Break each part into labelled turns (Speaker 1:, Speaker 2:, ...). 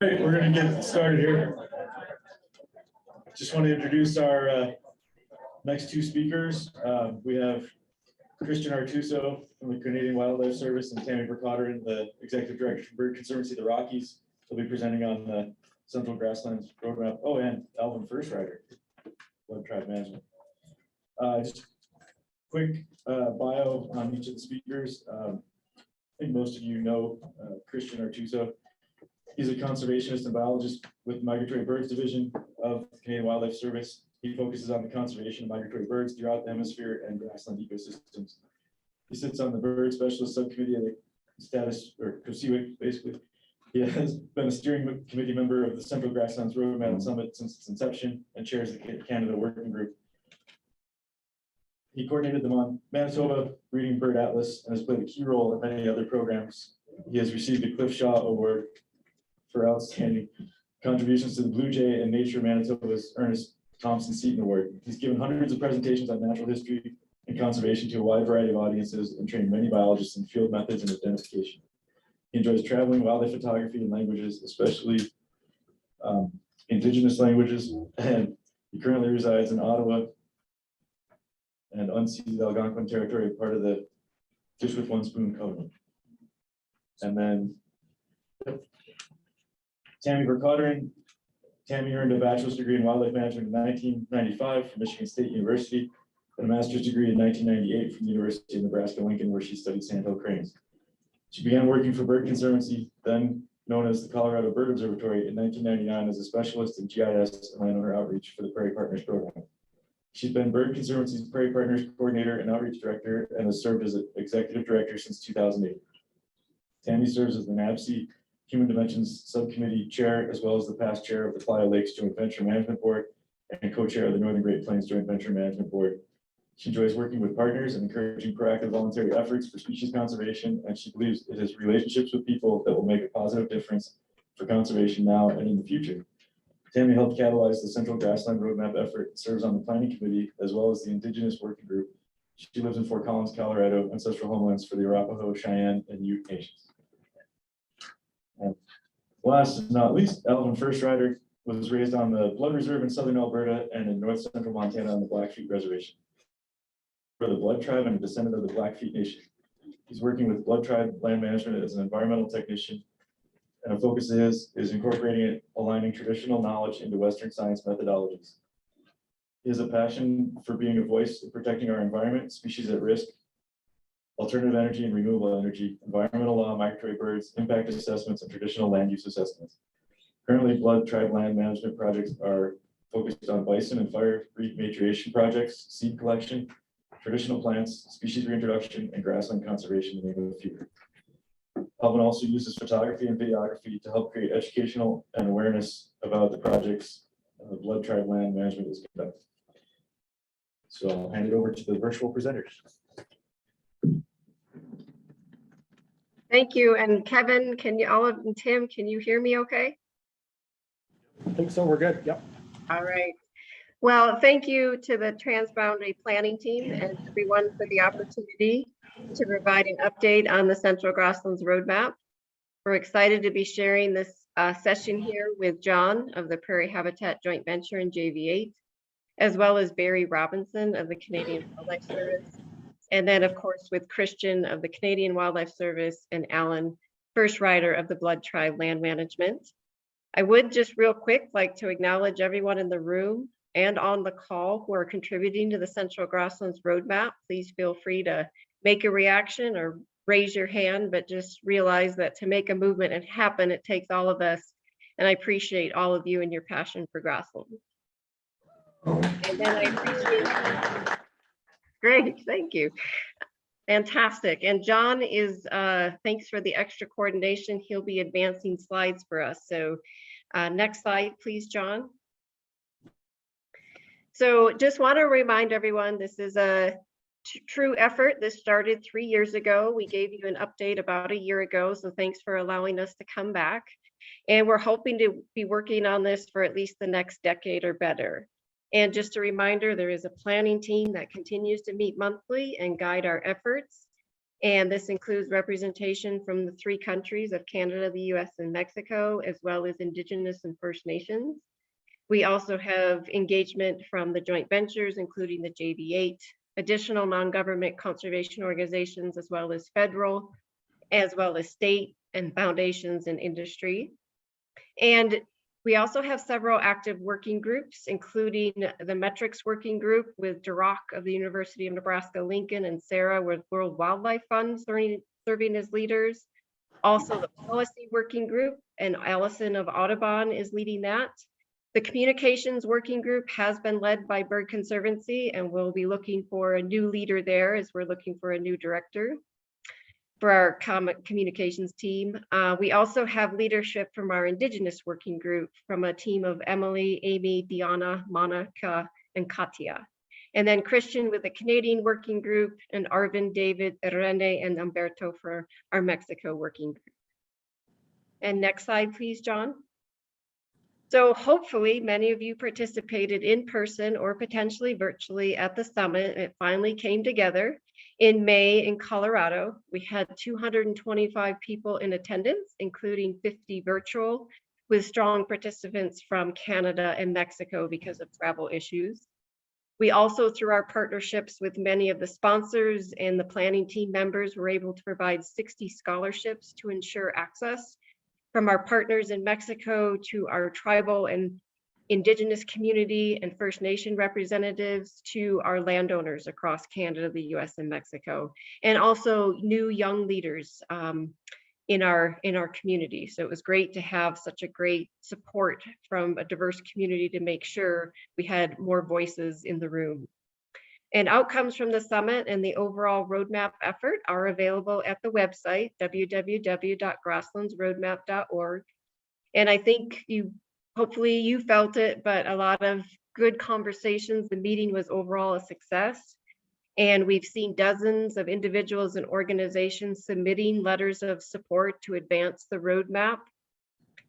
Speaker 1: Great, we're going to get started here. Just want to introduce our next two speakers. We have Christian Artuso from the Canadian Wildlife Service and Tammy Cauteren, the Executive Director for Bird Conservancy of the Rockies. They'll be presenting on the Central Grasslands Roadmap. Oh, and Alvin First Rider, Blood Tribe Management. Just quick bio on each of the speakers. I think most of you know Christian Artuso. He's a conservationist and biologist with Migratory Birds Division of the Canadian Wildlife Service. He focuses on the conservation of migratory birds throughout the hemisphere and grassland ecosystems. He sits on the Bird Specialist Subcommittee of the status, or COSIWIC, basically. He has been a steering committee member of the Central Grasslands Roadmap Summit since its inception and chairs the Canada Working Group. He coordinated the Manitoba Breeding Bird Atlas and has played a key role in many other programs. He has received the Cliff Shaw Award for outstanding contributions to the Blue Jay and Nature Manitoba's Ernest Thompson Seton Award. He's given hundreds of presentations on natural history and conservation to a wide variety of audiences and trained many biologists in field methods and identification. He enjoys traveling, wildlife photography, and languages, especially Indigenous languages, and he currently resides in Ottawa and unceded Algonquin territory, part of the Fish with One Spoon Covenant. And then Tammy Cauteren. Tammy earned a bachelor's degree in wildlife management in 1995 from Michigan State University and a master's degree in 1998 from the University of Nebraska-Lincoln, where she studied sandhill cranes. She began working for Bird Conservancy, then known as the Colorado Bird Observatory, in 1999 as a specialist in GIS and landowner outreach for the Prairie Partners program. She's been Bird Conservancy's Prairie Partners coordinator and outreach director and has served as an executive director since 2008. Tammy serves as the NABC Human Dimensions Subcommittee Chair, as well as the past chair of the Clio Lakes Joint Venture Management Board and co-chair of the Northern Great Plains Joint Venture Management Board. She enjoys working with partners and encouraging proactive voluntary efforts for species conservation, and she believes it is relationships with people that will make a positive difference for conservation now and in the future. Tammy helped catalyze the Central Grassland Roadmap effort and serves on the planning committee, as well as the Indigenous Working Group. She lives in Fort Collins, Colorado, ancestral homelands for the Arapaho, Cheyenne, and Ute Nations. And last but not least, Alvin First Rider was raised on the Blood Reserve in southern Alberta and in north central Montana on the Blackfeet Reservation for the Blood Tribe and a descendant of the Blackfeet Nation. He's working with Blood Tribe land management as an environmental technician, and a focus of his is incorporating it, aligning traditional knowledge into Western science methodologies. He has a passion for being a voice in protecting our environment, species at risk, alternative energy and renewable energy, environmental law, migratory birds, impact assessments, and traditional land use assessments. Currently, Blood Tribe land management projects are focused on bison and fire rematriation projects, seed collection, traditional plants, species reintroduction, and grassland conservation, to name a few. Alvin also uses photography and videography to help create educational and awareness about the projects Blood Tribe land management is conducting. So I'll hand it over to the virtual presenters.
Speaker 2: Thank you. And Kevin, can you, Olive and Tim, can you hear me okay?
Speaker 3: I think so, we're good, yep.
Speaker 2: All right. Well, thank you to the Transboundary planning team and everyone for the opportunity to provide an update on the Central Grasslands Roadmap. We're excited to be sharing this session here with John of the Prairie Habitat Joint Venture in JV8, as well as Barry Robinson of the Canadian Wildlife Service. And then, of course, with Christian of the Canadian Wildlife Service and Alan, First Rider of the Blood Tribe Land Management. I would just real quick like to acknowledge everyone in the room and on the call who are contributing to the Central Grasslands Roadmap. Please feel free to make a reaction or raise your hand, but just realize that to make a movement and happen, it takes all of us. And I appreciate all of you and your passion for grassland. And then I appreciate Great, thank you. Fantastic. And John is, thanks for the extra coordination. He'll be advancing slides for us. So next slide, please, John. So just want to remind everyone, this is a true effort. This started 3 years ago. We gave you an update about a year ago. So thanks for allowing us to come back. And we're hoping to be working on this for at least the next decade or better. And just a reminder, there is a planning team that continues to meet monthly and guide our efforts. And this includes representation from the 3 countries of Canada, the US, and Mexico, as well as Indigenous and First Nations. We also have engagement from the joint ventures, including the JV8, additional non-government conservation organizations, as well as federal, as well as state and foundations and industry. And we also have several active working groups, including the Metrics Working Group with Duroc of the University of Nebraska-Lincoln and Sarah with World Wildlife Fund serving as leaders. Also the Policy Working Group, and Allison of Audubon is leading that. The Communications Working Group has been led by Bird Conservancy, and we'll be looking for a new leader there as we're looking for a new director for our communications team. We also have leadership from our Indigenous Working Group from a team of Emily, Amy, Diana, Monica, and Katia. And then Christian with the Canadian Working Group, and Arvin, David, Rene, and Umberto for our Mexico Working Group. And next slide, please, John. So hopefully many of you participated in person or potentially virtually at the summit. It finally came together in May in Colorado. We had 225 people in attendance, including 50 virtual, with strong participants from Canada and Mexico because of travel issues. We also, through our partnerships with many of the sponsors and the planning team members, were able to provide 60 scholarships to ensure access from our partners in Mexico to our tribal and Indigenous community and First Nation representatives to our landowners across Canada, the US, and Mexico, and also new young leaders in our community. So it was great to have such a great support from a diverse community to make sure we had more voices in the room. And outcomes from the summit and the overall roadmap effort are available at the website, www.grasslandsroadmap.org. And I think hopefully you felt it, but a lot of good conversations. The meeting was overall a success. And we've seen dozens of individuals and organizations submitting letters of support to advance the roadmap.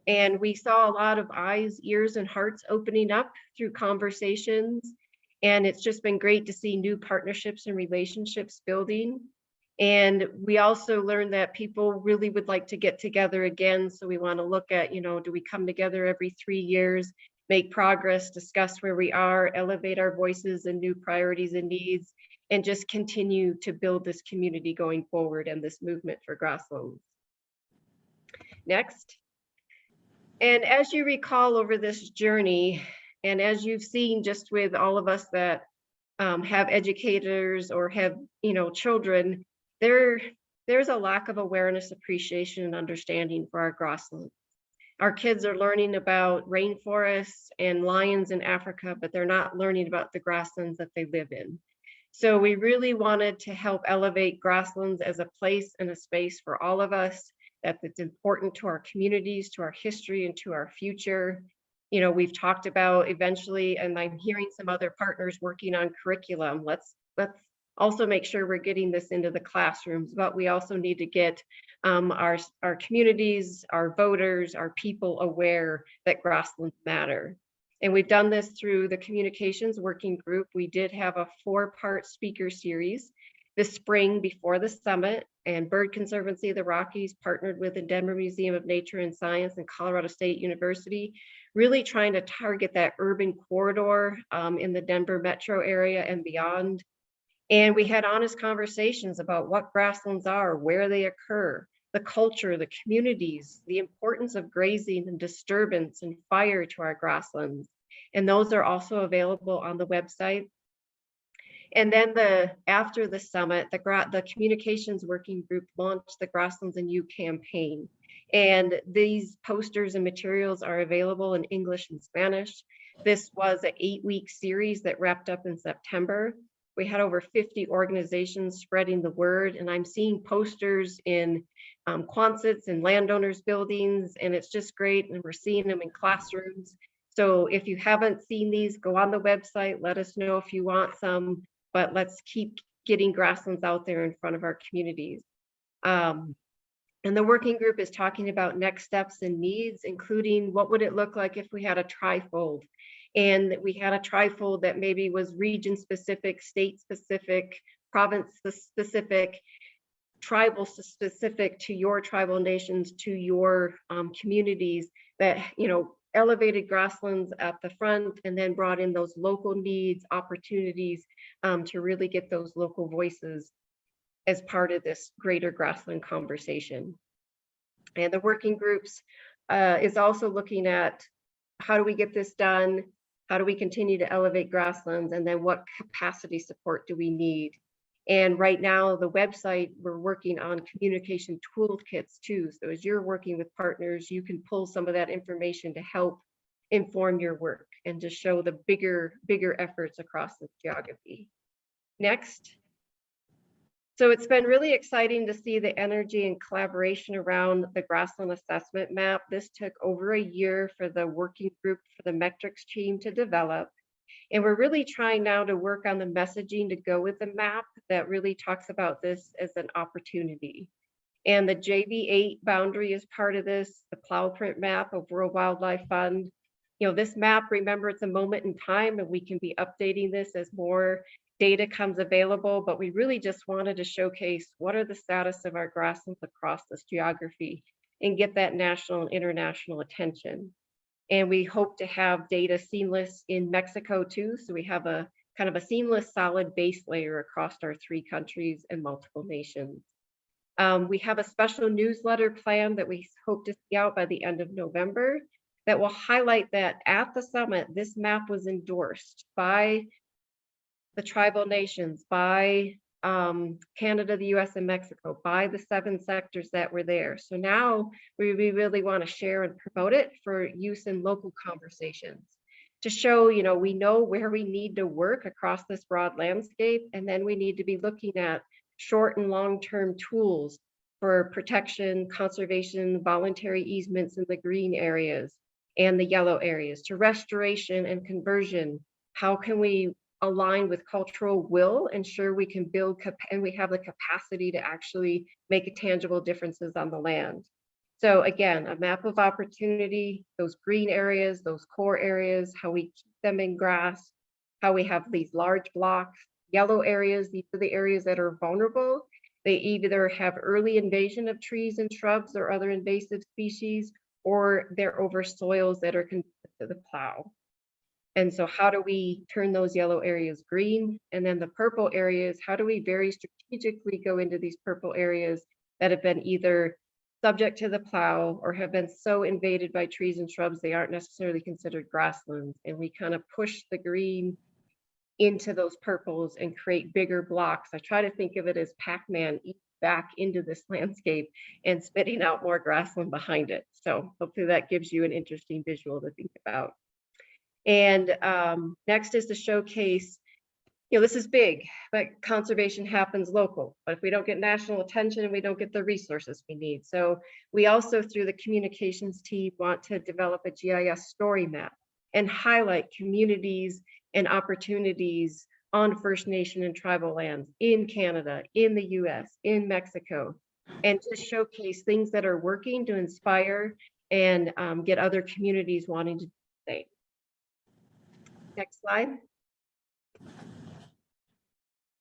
Speaker 2: And we saw a lot of eyes, ears, and hearts opening up through conversations. And it's just been great to see new partnerships and relationships building. And we also learned that people really would like to get together again. So we want to look at, do we come together every 3 years, make progress, discuss where we are, elevate our voices and new priorities and needs, and just continue to build this community going forward and this movement for grasslands. Next. And as you recall over this journey, and as you've seen just with all of us that have educators or have, children, there's a lack of awareness, appreciation, and understanding for our grasslands. Our kids are learning about rainforests and lions in Africa, but they're not learning about the grasslands that they live in. So we really wanted to help elevate grasslands as a place and a space for all of us, that it's important to our communities, to our history, and to our future. We've talked about eventually, and I'm hearing some other partners working on curriculum. Let's also make sure we're getting this into the classrooms, but we also need to get our communities, our voters, our people aware that grasslands matter. And we've done this through the Communications Working Group. We did have a 4-part speaker series this spring before the summit, and Bird Conservancy of the Rockies partnered with the Denver Museum of Nature and Science and Colorado State University, really trying to target that urban corridor in the Denver metro area and beyond. And we had honest conversations about what grasslands are, where they occur, the culture, the communities, the importance of grazing and disturbance and fire to our grasslands. And those are also available on the website. And then after the summit, the Communications Working Group launched the Grasslands and You campaign. And these posters and materials are available in English and Spanish. This was an 8-week series that wrapped up in September. We had over 50 organizations spreading the word, and I'm seeing posters in Quonsets and landowners buildings, and it's just great. And we're seeing them in classrooms. So if you haven't seen these, go on the website, let us know if you want some, but let's keep getting grasslands out there in front of our communities. And the working group is talking about next steps and needs, including what would it look like if we had a trifold, and we had a trifold that maybe was region specific, state specific, province specific, tribal specific to your tribal nations, to your communities that, elevated grasslands at the front and then brought in those local needs, opportunities to really get those local voices as part of this greater grassland conversation. And the working groups is also looking at how do we get this done? How do we continue to elevate grasslands? And then what capacity support do we need? And right now, the website, we're working on communication toolkits too. So as you're working with partners, you can pull some of that information to help inform your work and to show the bigger efforts across the geography. Next. So it's been really exciting to see the energy and collaboration around the grassland assessment map. This took over a year for the working group for the metrics team to develop. And we're really trying now to work on the messaging to go with the map that really talks about this as an opportunity. And the JV8 boundary is part of this, the plow print map of World Wildlife Fund. This map, remember, it's a moment in time and we can be updating this as more data comes available, but we really just wanted to showcase what are the status of our grasslands across this geography and get that national and international attention. And we hope to have data seamless in Mexico too. So we have a kind of a seamless solid base layer across our 3 countries and multiple nations. We have a special newsletter plan that we hope to see out by the end of November that will highlight that at the summit, this map was endorsed by the tribal nations, by Canada, the US, and Mexico, by the 7 sectors that were there. So now we really want to share and promote it for use in local conversations to show, we know where we need to work across this broad landscape, and then we need to be looking at short and long-term tools for protection, conservation, voluntary easements in the green areas and the yellow areas, to restoration and conversion. How can we align with cultural will, ensure we can build and we have the capacity to actually make tangible differences on the land. So again, a map of opportunity, those green areas, those core areas, how we keep them in grass, how we have these large blocks, yellow areas, these are the areas that are vulnerable. They either have early invasion of trees and shrubs or other invasive species, or they're over soils that are conducive to the plow. And so how do we turn those yellow areas green? And then the purple areas, how do we very strategically go into these purple areas that have been either subject to the plow or have been so invaded by trees and shrubs they aren't necessarily considered grasslands? And we kind of push the green into those purples and create bigger blocks. I try to think of it as Pac-Man back into this landscape and spitting out more grassland behind it. So hopefully that gives you an interesting visual to think about. And next is to showcase, this is big, but conservation happens local. But if we don't get national attention, we don't get the resources we need. So we also, through the communications team, want to develop a GIS story map and highlight communities and opportunities on First Nation and tribal lands in Canada, in the US, in Mexico, and to showcase things that are working to inspire and get other communities wanting to do the same. Next slide.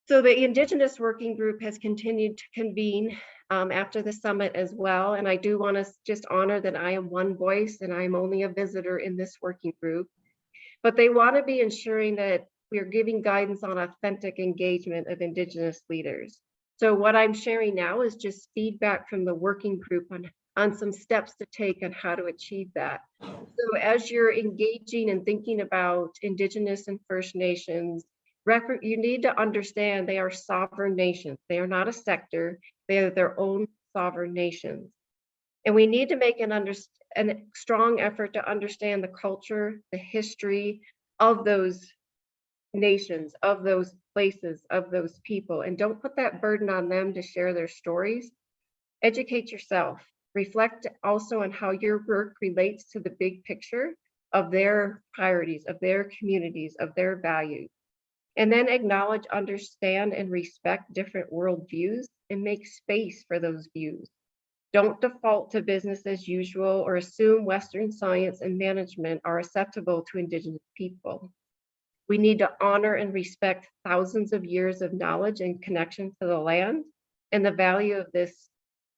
Speaker 2: So the Indigenous Working Group has continued to convene after the summit as well. And I do want to just honor that I am one voice and I'm only a visitor in this working group. But they want to be ensuring that we are giving guidance on authentic engagement of Indigenous leaders. So what I'm sharing now is just feedback from the working group on some steps to take on how to achieve that. So as you're engaging and thinking about Indigenous and First Nations, you need to understand they are sovereign nations. They are not a sector, they are their own sovereign nations. And we need to make a strong effort to understand the culture, the history of those nations, of those places, of those people, and don't put that burden on them to share their stories. Educate yourself. Reflect also on how your work relates to the big picture of their priorities, of their communities, of their values. And then acknowledge, understand, and respect different worldviews and make space for those views. Don't default to business as usual or assume Western science and management are acceptable to Indigenous people. We need to honor and respect thousands of years of knowledge and connection to the land and the value of this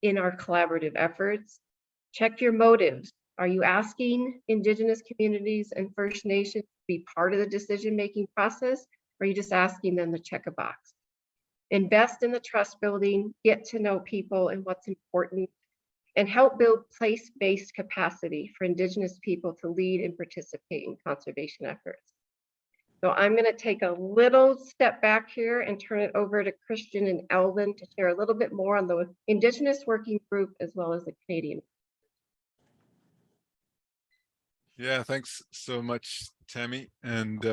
Speaker 2: in our collaborative efforts. Check your motives. Are you asking Indigenous communities and First Nations to be part of the decision-making process? Or are you just asking them to check a box? Invest in the trust building, get to know people and what's important, and help build place-based capacity for Indigenous people to lead and participate in conservation efforts. So I'm going to take a little step back here and turn it over to Christian and Alvin to share a little bit more on the Indigenous Working Group as well as the Canadian.
Speaker 4: Yeah, thanks so much, Tammy. And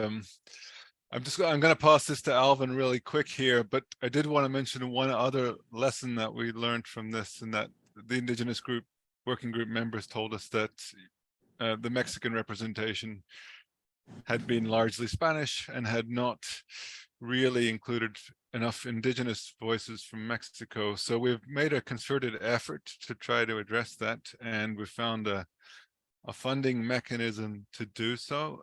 Speaker 4: I'm going to pass this to Alvin really quick here, but I did want to mention one other lesson that we learned from this, and that the Indigenous Working Group members told us that the Mexican representation had been largely Spanish and had not really included enough Indigenous voices from Mexico. So we've made a concerted effort to try to address that, and we found a funding mechanism to do so.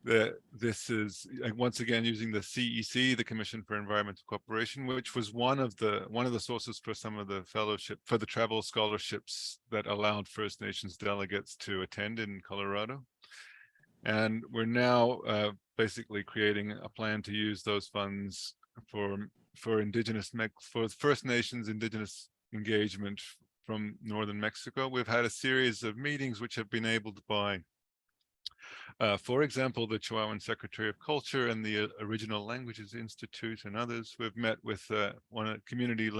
Speaker 4: This is once again using the CEC, the Commission for Environmental Cooperation, which was one of the sources for some of the fellowship, for the travel scholarships that allowed First Nations delegates to attend in Colorado. And we're now basically creating a plan to use those funds for First Nations Indigenous engagement from northern Mexico. We've had a series of meetings which have been enabled by, for example, the Chihuahuan Secretary of Culture and the Original Languages Institute and others. We've met with one community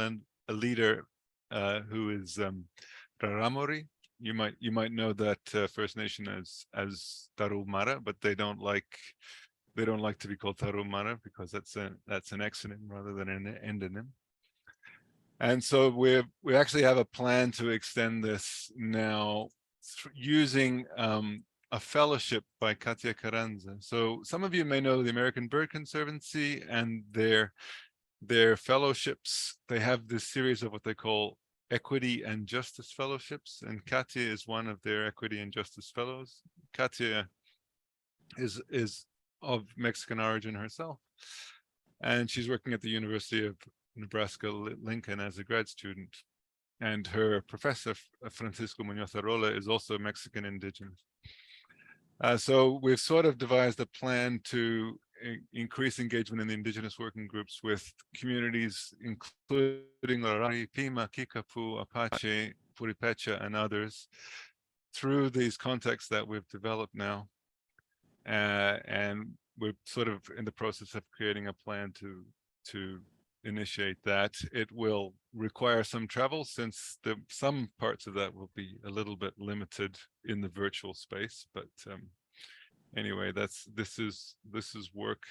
Speaker 4: leader who is Raramuri. You might know that First Nation as Tarahumara, but they don't like to be called Tarahumara because that's an exonym rather than an endonym. And so we actually have a plan to extend this now using a fellowship by Katia Carranza. So some of you may know the American Bird Conservancy and their fellowships. They have this series of what they call Equity and Justice Fellowships, and Katia is one of their Equity and Justice Fellows. Katia is of Mexican origin herself, and she's working at the University of Nebraska-Lincoln as a grad student. And her professor, Francisco Muñoz-Arrola, is also Mexican Indigenous. So we've sort of devised a plan to increase engagement in the Indigenous working groups with communities, including Larari, Pima, Kickapoo, Apache, Puripecha, and others, through these contexts that we've developed now. And we're sort of in the process of creating a plan to initiate that. It will require some travel, since some parts of that will be a little bit limited in the virtual space, but anyway, this is work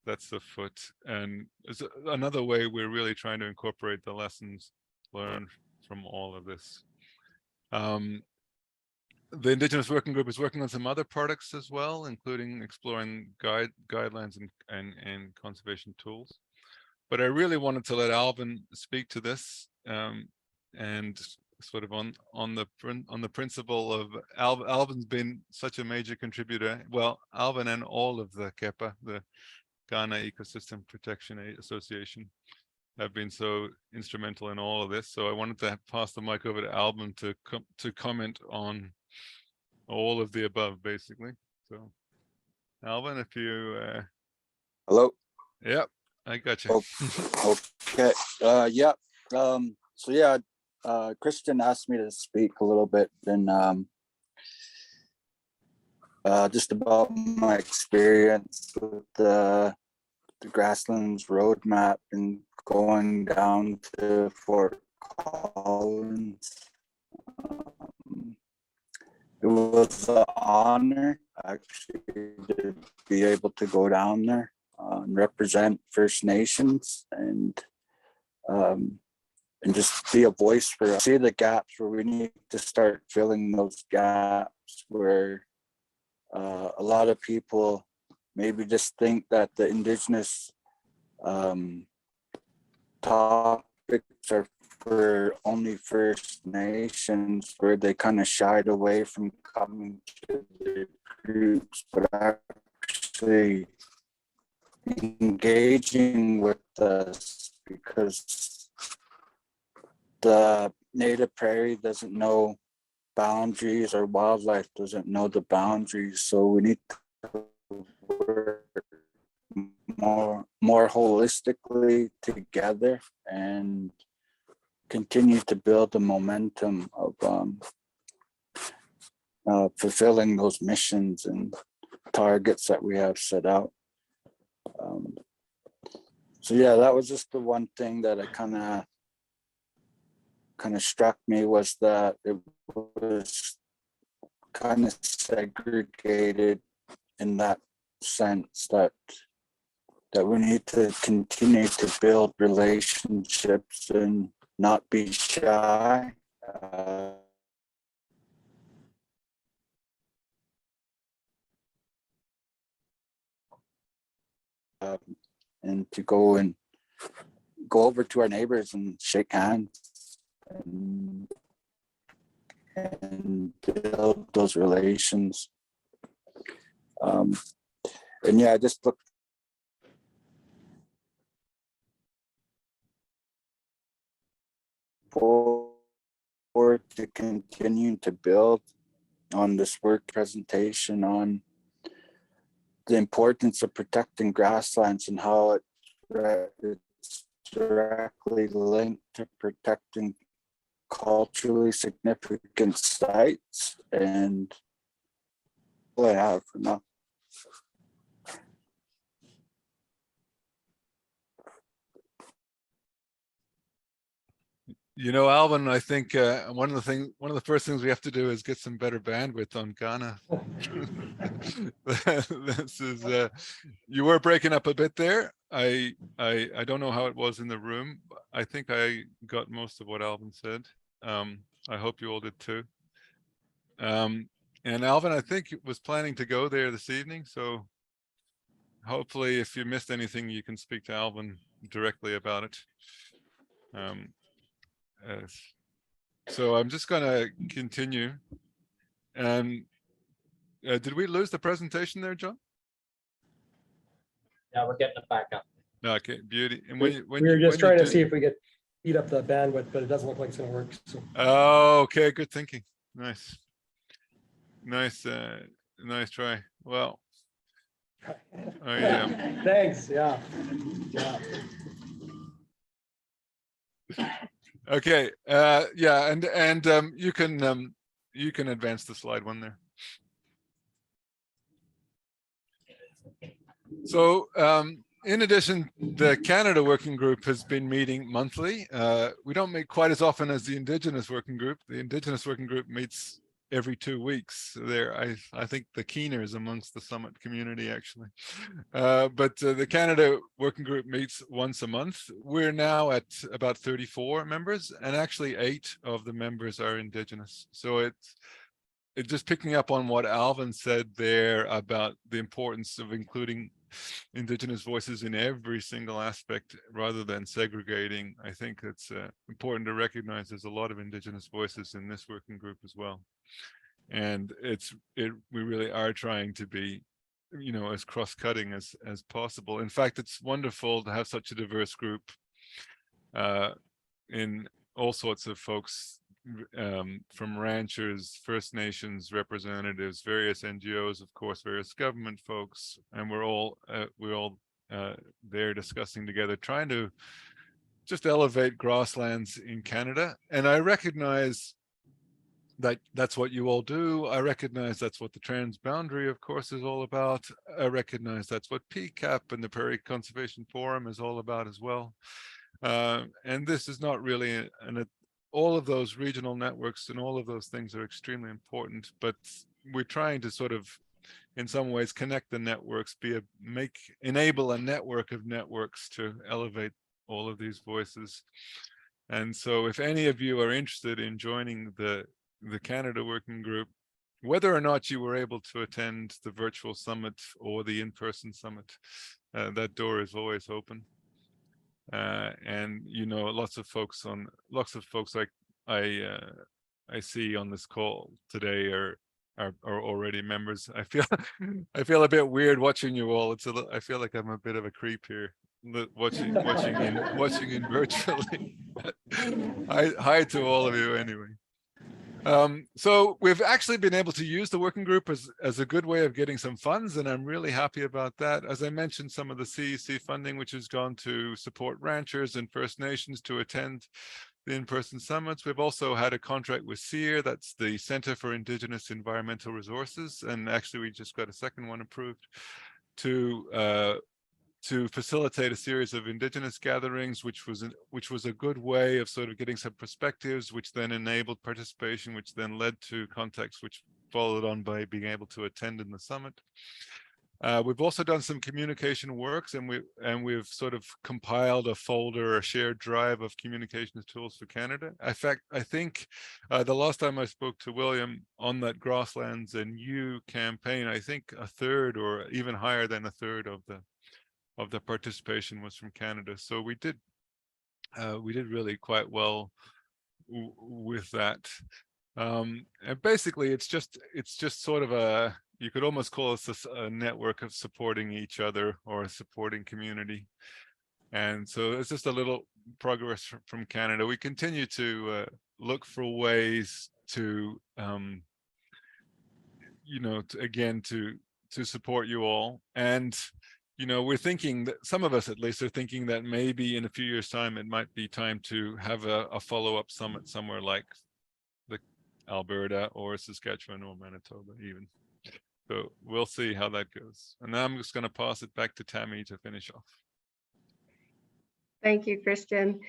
Speaker 4: that's afoot. And another way we're really trying to incorporate the lessons learned from all of this. The Indigenous Working Group is working on some other products as well, including exploring guidelines and conservation tools. But I really wanted to let Alvin speak to this, and sort of on the principle of Alvin's been such a major contributor. Well, Alvin and all of the KEPA, the Ghana Ecosystem Protection Association, have been so instrumental in all of this. So I wanted to pass the mic over to Alvin to comment on all of the above, basically. So, Alvin, if you
Speaker 5: hello.
Speaker 4: Yep, I got you.
Speaker 5: Okay. Yeah. So yeah, Christian asked me to speak a little bit, and just about my experience with the Grasslands roadmap and going down to Fort Collins. It was an honor actually to be able to go down there and represent First Nations and just be a voice for see the gaps where we need to start filling those gaps, where a lot of people maybe just think that the Indigenous topics are for only First Nations, where they kind of shied away from coming to the groups, but actually engaging with us because the native prairie doesn't know boundaries, or wildlife doesn't know the boundaries. So we need to work more holistically together and continue to build the momentum of fulfilling those missions and targets that we have set out. So yeah, that was just the one thing that I kind of struck me, was that it was kind of segregated in that sense, that we need to continue to build relationships and not be shy. And to go over to our neighbors and shake hands and build those relations. And yeah, I just look forward to continuing to build on this work presentation on the importance of protecting grasslands and how it's directly linked to protecting culturally significant sites. And all I have for now.
Speaker 4: You know, Alvin, I think one of the first things we have to do is get some better bandwidth on Ghana. This is you were breaking up a bit there. I don't know how it was in the room. I think I got most of what Alvin said. I hope you all did too. And Alvin, I think was planning to go there this evening, so hopefully if you missed anything, you can speak to Alvin directly about it. So I'm just going to continue. And did we lose the presentation there, John?
Speaker 3: Yeah, we're getting it back up.
Speaker 4: Okay, beauty. And
Speaker 3: We were just trying to see if we could speed up the bandwidth, but it doesn't look like it's going to work. So.
Speaker 4: Oh, okay, good thinking. Nice, nice, nice try. Well,
Speaker 3: Thanks. Yeah.
Speaker 4: Okay. Yeah, and you can advance the slide one there. So in addition, the Canada Working Group has been meeting monthly. We don't meet quite as often as the Indigenous Working Group. The Indigenous Working Group meets every 2 weeks. There, I think the keeners amongst the Summit community actually. But the Canada Working Group meets once a month. We're now at about 34 members, and actually 8 of the members are Indigenous. So it's just picking up on what Alvin said there about the importance of including Indigenous voices in every single aspect rather than segregating. I think it's important to recognize there's a lot of Indigenous voices in this working group as well. And we really are trying to be, you know, as cross-cutting as possible. In fact, it's wonderful to have such a diverse group in all sorts of folks, from ranchers, First Nations representatives, various NGOs, of course, various government folks, and we're all there discussing together, trying to just elevate grasslands in Canada. And I recognize that that's what you all do. I recognize that's what the Transboundary, of course, is all about. I recognize that's what PCAP and the Prairie Conservation Forum is all about as well. And this is not really all of those regional networks and all of those things are extremely important, but we're trying to sort of, in some ways, connect the networks, enable a network of networks to elevate all of these voices. And so if any of you are interested in joining the Canada Working Group, whether or not you were able to attend the virtual summit or the in-person summit, that door is always open. And you know, lots of folks like I see on this call today are already members. I feel a bit weird watching you all. I feel like I'm a bit of a creep here. watching in virtually. Hi to all of you anyway. So we've actually been able to use the working group as a good way of getting some funds, and I'm really happy about that. As I mentioned, some of the CEC funding, which has gone to support ranchers and First Nations to attend the in-person summits. We've also had a contract with CEIR, that's the Center for Indigenous Environmental Resources, and actually we just got a second one approved to facilitate a series of Indigenous gatherings, which was a good way of sort of getting some perspectives, which then enabled participation, which then led to contacts, which followed on by being able to attend in the summit. We've also done some communication works, and we've sort of compiled a folder, a shared drive of communications tools for Canada. In fact, I think the last time I spoke to William on that Grasslands and You campaign, I think a third or even higher than a third of the participation was from Canada. So we did really quite well with that. And basically it's just sort of you could almost call us a network of supporting each other or a supporting community. And so it's just a little progress from Canada. We continue to look for ways to, to support you all. And, we're thinking that some of us at least are thinking that maybe in a few years' time, it might be time to have a follow-up summit somewhere like the Alberta or Saskatchewan or Manitoba even. So we'll see how that goes. And now I'm just going to pass it back to Tammy to finish off.
Speaker 2: Thank you, Christian.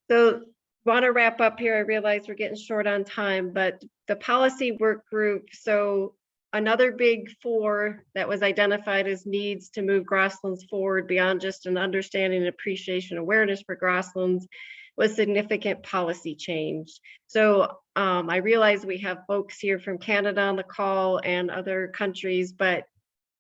Speaker 2: So want to wrap up here. I realize we're getting short on time, but the policy work group. So another big four that was identified as needs to move grasslands forward beyond just an understanding and appreciation awareness for grasslands was significant policy change. So I realize we have folks here from Canada on the call and other countries, but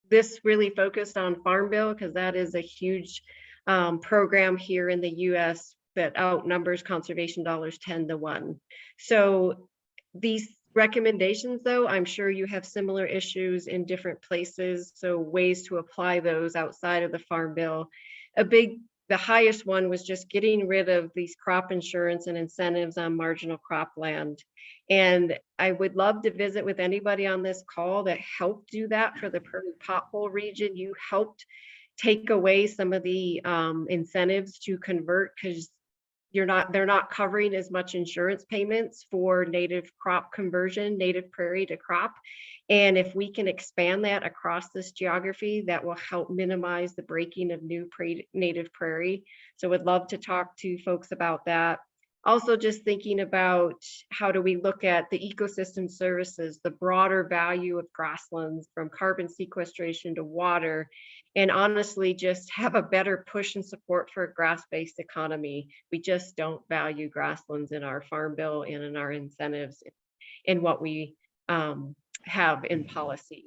Speaker 2: this really focused on Farm Bill because that is a huge program here in the US that outnumbers conservation dollars 10 to 1. So these recommendations, though, I'm sure you have similar issues in different places. So ways to apply those outside of the Farm Bill. The highest one was just getting rid of these crop insurance and incentives on marginal cropland. And I would love to visit with anybody on this call that helped do that for the Prairie pothole region. You helped take away some of the incentives to convert because they're not covering as much insurance payments for native crop conversion, native prairie to crop. And if we can expand that across this geography, that will help minimize the breaking of new native prairie. So would love to talk to folks about that. Also just thinking about how do we look at the ecosystem services, the broader value of grasslands from carbon sequestration to water, and honestly just have a better push and support for a grass-based economy. We just don't value grasslands in our Farm Bill and in our incentives in what we have in policy.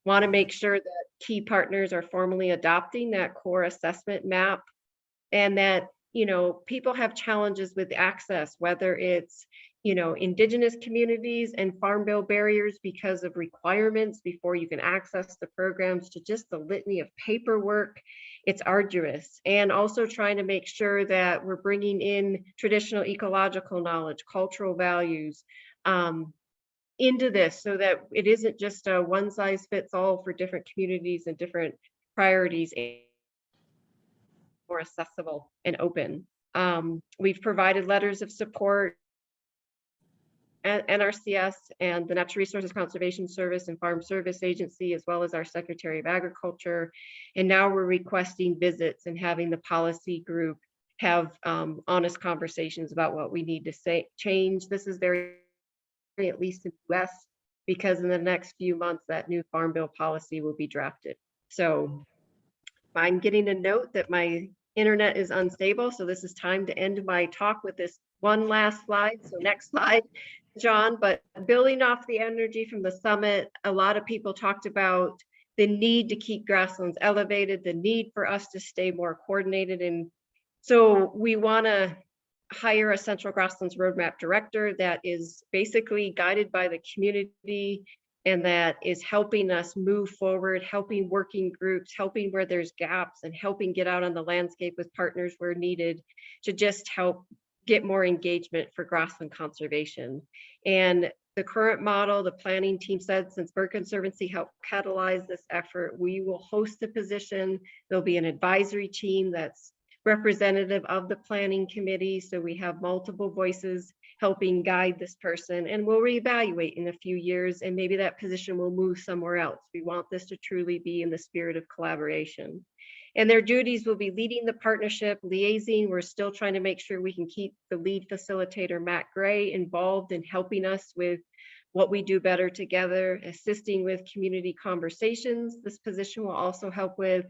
Speaker 2: Want to make sure that key partners are formally adopting that core assessment map, and that people have challenges with access, whether it's Indigenous communities and Farm Bill barriers because of requirements before you can access the programs, to just the litany of paperwork. It's arduous. And also trying to make sure that we're bringing in traditional ecological knowledge, cultural values into this, so that it isn't just a one size fits all for different communities and different priorities, more accessible and open. We've provided letters of support at NRCS and the Natural Resources Conservation Service and Farm Service Agency, as well as our Secretary of Agriculture. And now we're requesting visits and having the policy group have honest conversations about what we need to change. This is very, at least in the US, because in the next few months, that new Farm Bill policy will be drafted. So I'm getting a note that my internet is unstable. So this is time to end my talk with this one last slide. So next slide, John. But building off the energy from the summit, a lot of people talked about the need to keep grasslands elevated, the need for us to stay more coordinated. And so we want to hire a Central Grasslands Roadmap Director that is basically guided by the community and that is helping us move forward, helping working groups, helping where there's gaps, and helping get out on the landscape with partners where needed to just help get more engagement for grassland conservation. And the current model, the planning team said, since Bird Conservancy helped catalyze this effort, we will host a position. There'll be an advisory team that's representative of the planning committee. So we have multiple voices helping guide this person, and we'll reevaluate in a few years, and maybe that position will move somewhere else. We want this to truly be in the spirit of collaboration. And their duties will be leading the partnership, liaising. We're still trying to make sure we can keep the lead facilitator, Matt Gray, involved in helping us with what we do better together, assisting with community conversations. This position will also help with,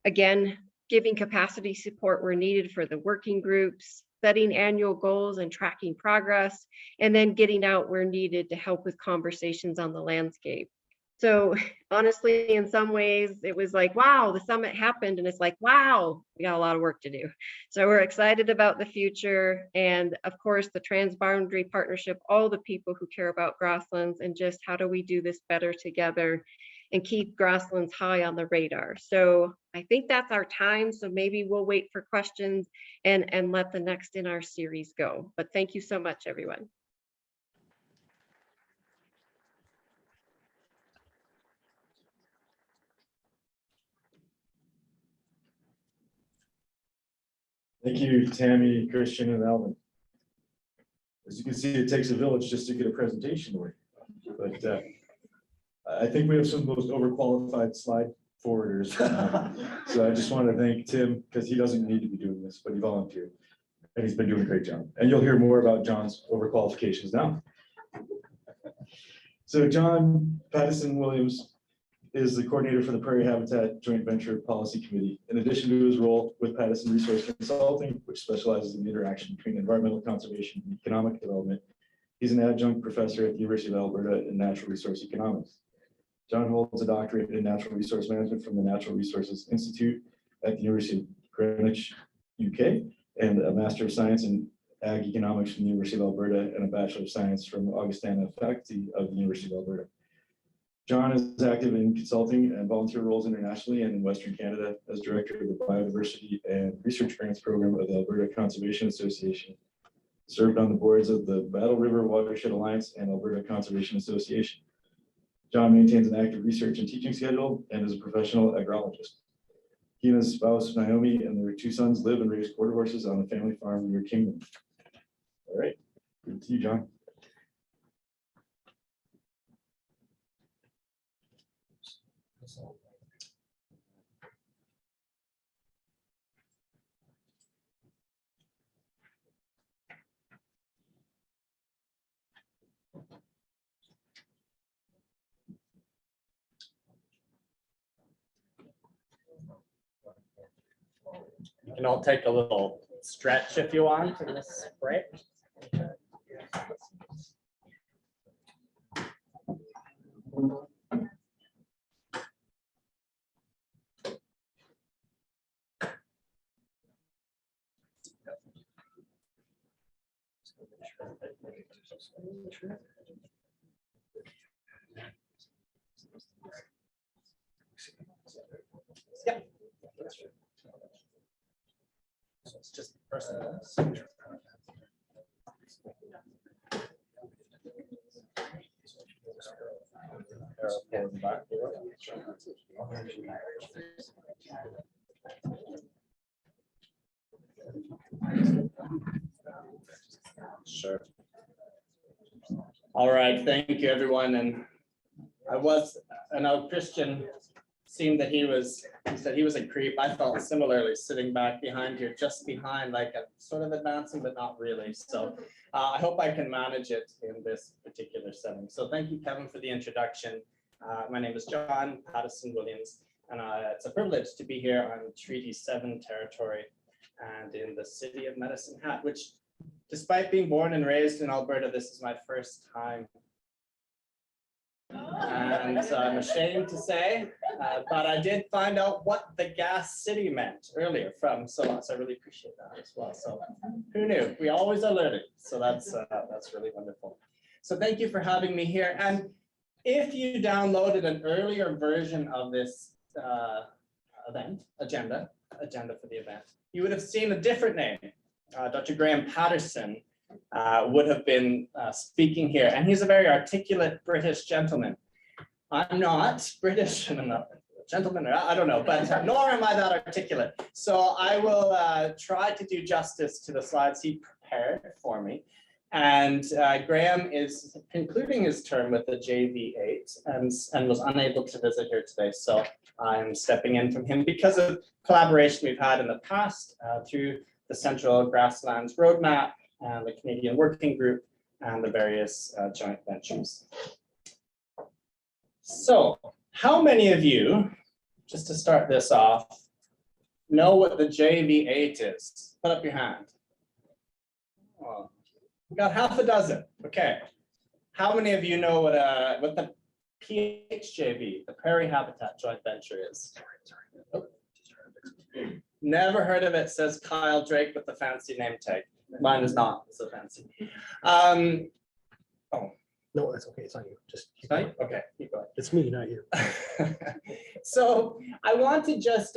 Speaker 2: again, giving capacity support where needed for the working groups, setting annual goals and tracking progress, and then getting out where needed to help with conversations on the landscape. So honestly, in some ways, it was like, wow, the summit happened, and it's like, wow, we got a lot of work to do. So we're excited about the future, and of course, the Transboundary partnership, all the people who care about grasslands, and just how do we do this better together and keep grasslands high on the radar. So I think that's our time. So maybe we'll wait for questions and let the next in our series go. But thank you so much, everyone.
Speaker 1: Thank you, Tammy, Christian, and Alvin. As you can see, it takes a village just to get a presentation away. But I think we have some of the most overqualified slide forwarders. So I just want to thank Tim, because he doesn't need to be doing this, but he volunteered. And he's been doing a great job. And you'll hear more about John's overqualifications now. So John Pattison Williams is the coordinator for the Prairie Habitat Joint Venture Policy Committee. In addition to his role with Pattison Resource Consulting, which specializes in the interaction between environmental conservation and economic development, he's an adjunct professor at the University of Alberta in natural resource economics. John holds a doctorate in natural resource management from the Natural Resources Institute at the University of Greenwich, UK, and a Master of Science in Ag Economics from the University of Alberta, and a Bachelor of Science from Augustana faculty of the University of Alberta. John is active in consulting and volunteer roles internationally and in Western Canada as director of the Biodiversity and Research Grants Program of the Alberta Conservation Association. Served on the boards of the Battle River Watershed Alliance and Alberta Conservation Association. John maintains an active research and teaching schedule and is a professional agrologist. He and his spouse, Naomi, and their 2 sons live and raise quarter horses on the family farm near Kingman. All right, good to see you, John.
Speaker 6: You can all take a little stretch if you want in this break. Yep. So it's just personal. Sure. All right, thank you, everyone. And I know Christian seemed that he said he was a creep. I felt similarly sitting back behind here, just behind, like a sort of advancing, but not really. So I hope I can manage it in this particular setting. So thank you, Kevin, for the introduction. My name is John Pattison Williams, and it's a privilege to be here on Treaty 7 territory and in the city of Medicine Hat, which, despite being born and raised in Alberta, this is my first time. And I'm ashamed to say, but I did find out what the gas city meant earlier so I really appreciate that as well. So who knew? We always are learning. So that's really wonderful. So thank you for having me here. And if you downloaded an earlier version of this agenda for the event, you would have seen a different name. Dr. Graham Pattison would have been speaking here, and he's a very articulate British gentleman. I'm not British, and I'm not a gentleman, I don't know, but nor am I that articulate. So I will try to do justice to the slides he prepared for me. And Graham is concluding his term with the JV8 and was unable to visit here today. So I'm stepping in from him because of collaboration we've had in the past through the Central Grasslands Roadmap and the Canadian Working Group and the various joint ventures. So how many of you, just to start this off, know what the JV8 is? Put up your hand. Oh, we got half a dozen. Okay. How many of you know what the PHJV, the Prairie Habitat Joint Venture is? Oh. Never heard of it, says Kyle Drake with the fancy name tag. Mine is not so fancy. Oh.
Speaker 3: No, that's okay. It's not you. Just keep
Speaker 6: Right?
Speaker 3: going.
Speaker 6: Okay, keep going.
Speaker 3: It's me, not you.
Speaker 6: So I want to just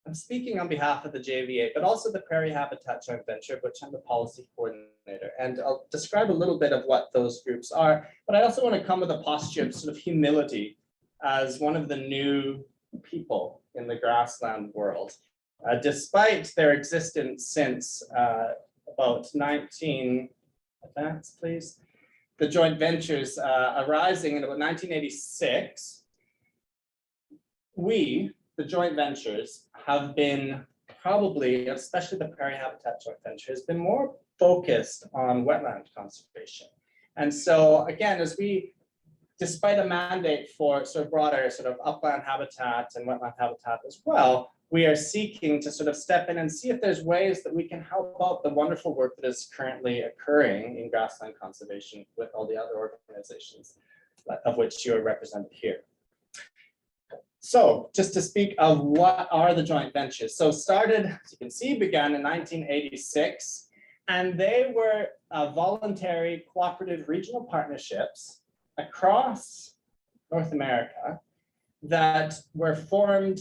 Speaker 6: I'm speaking on behalf of the JV8, but also the Prairie Habitat Joint Venture, which I'm the policy coordinator. And I'll describe a little bit of what those groups are, but I also want to come with a posture of sort of humility as one of the new people in the grassland world. Despite their existence since about 19, advance please, the joint ventures arising in about 1986, we, the joint ventures, have been probably, especially the Prairie Habitat Joint Venture, has been more focused on wetland conservation. And so again, as we, despite a mandate for sort of broader sort of upland habitat and wetland habitat as well, we are seeking to sort of step in and see if there's ways that we can help out the wonderful work that is currently occurring in grassland conservation with all the other organizations of which you are represented here. So just to speak of what are the joint ventures. So started, as you can see, began in 1986, and they were voluntary cooperative regional partnerships across North America that were formed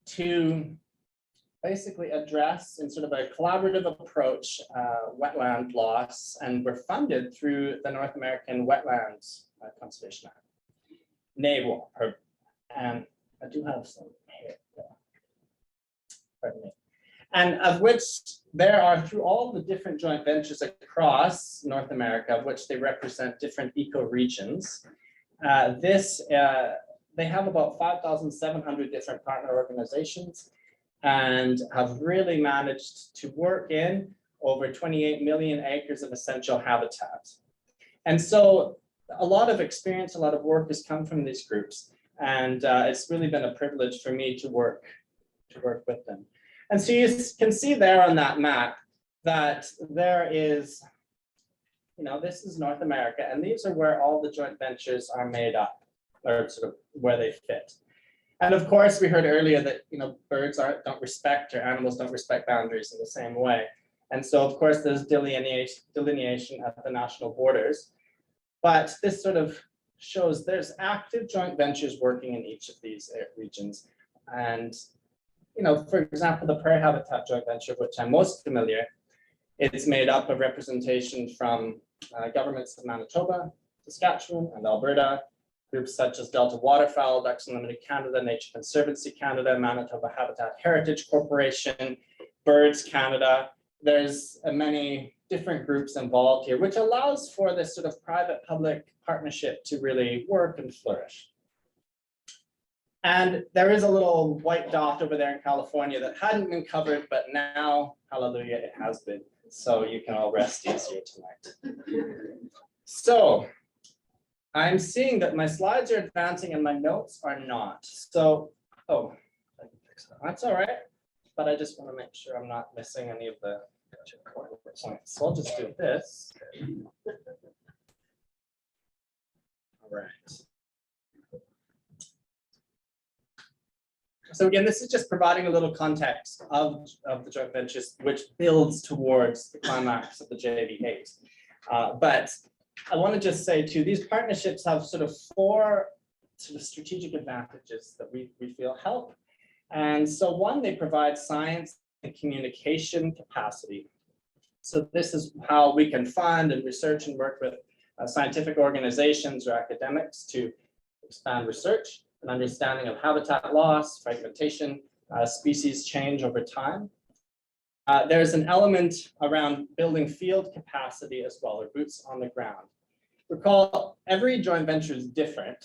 Speaker 6: to basically address in sort of a collaborative approach wetland loss, and were funded through the North American Wetlands Conservation Act, NAWA, and I do have some here, pardon me, and of which there are, through all the different joint ventures across North America, of which they represent different ecoregions. They have about 5,700 different partner organizations and have really managed to work in over 28 million acres of essential habitat. And so a lot of experience, a lot of work has come from these groups. And it's really been a privilege for me to work with them. And so you can see there on that map that there is, this is North America, and these are where all the joint ventures are made up, or sort of where they fit. And of course, we heard earlier that birds don't respect, or animals don't respect boundaries in the same way. And so of course there's delineation at the national borders. But this sort of shows there's active joint ventures working in each of these regions. And for example, the Prairie Habitat Joint Venture, which I'm most familiar, it's made up of representation from governments of Manitoba, Saskatchewan, and Alberta, groups such as Delta Waterfowl, Ducks Unlimited Canada, Nature Conservancy Canada, Manitoba Habitat Heritage Corporation, Birds Canada. There's many different groups involved here, which allows for this sort of private-public partnership to really work and flourish. And there is a little white dot over there in California that hadn't been covered, but now, hallelujah, it has been. So you can all rest easier tonight. So I'm seeing that my slides are advancing and my notes are not. So, I can fix that. That's all right. But I just want to make sure I'm not missing any of the points. So I'll just do this. All right. So again, this is just providing a little context of the joint ventures, which builds towards the climax of the JV8. But I want to just say too, these partnerships have sort of 4 sort of strategic advantages that we feel help. And so one, they provide science and communication capacity. So this is how we can fund and research and work with scientific organizations or academics to expand research and understanding of habitat loss, fragmentation, species change over time. There's an element around building field capacity as well, or boots on the ground. Recall, every joint venture is different,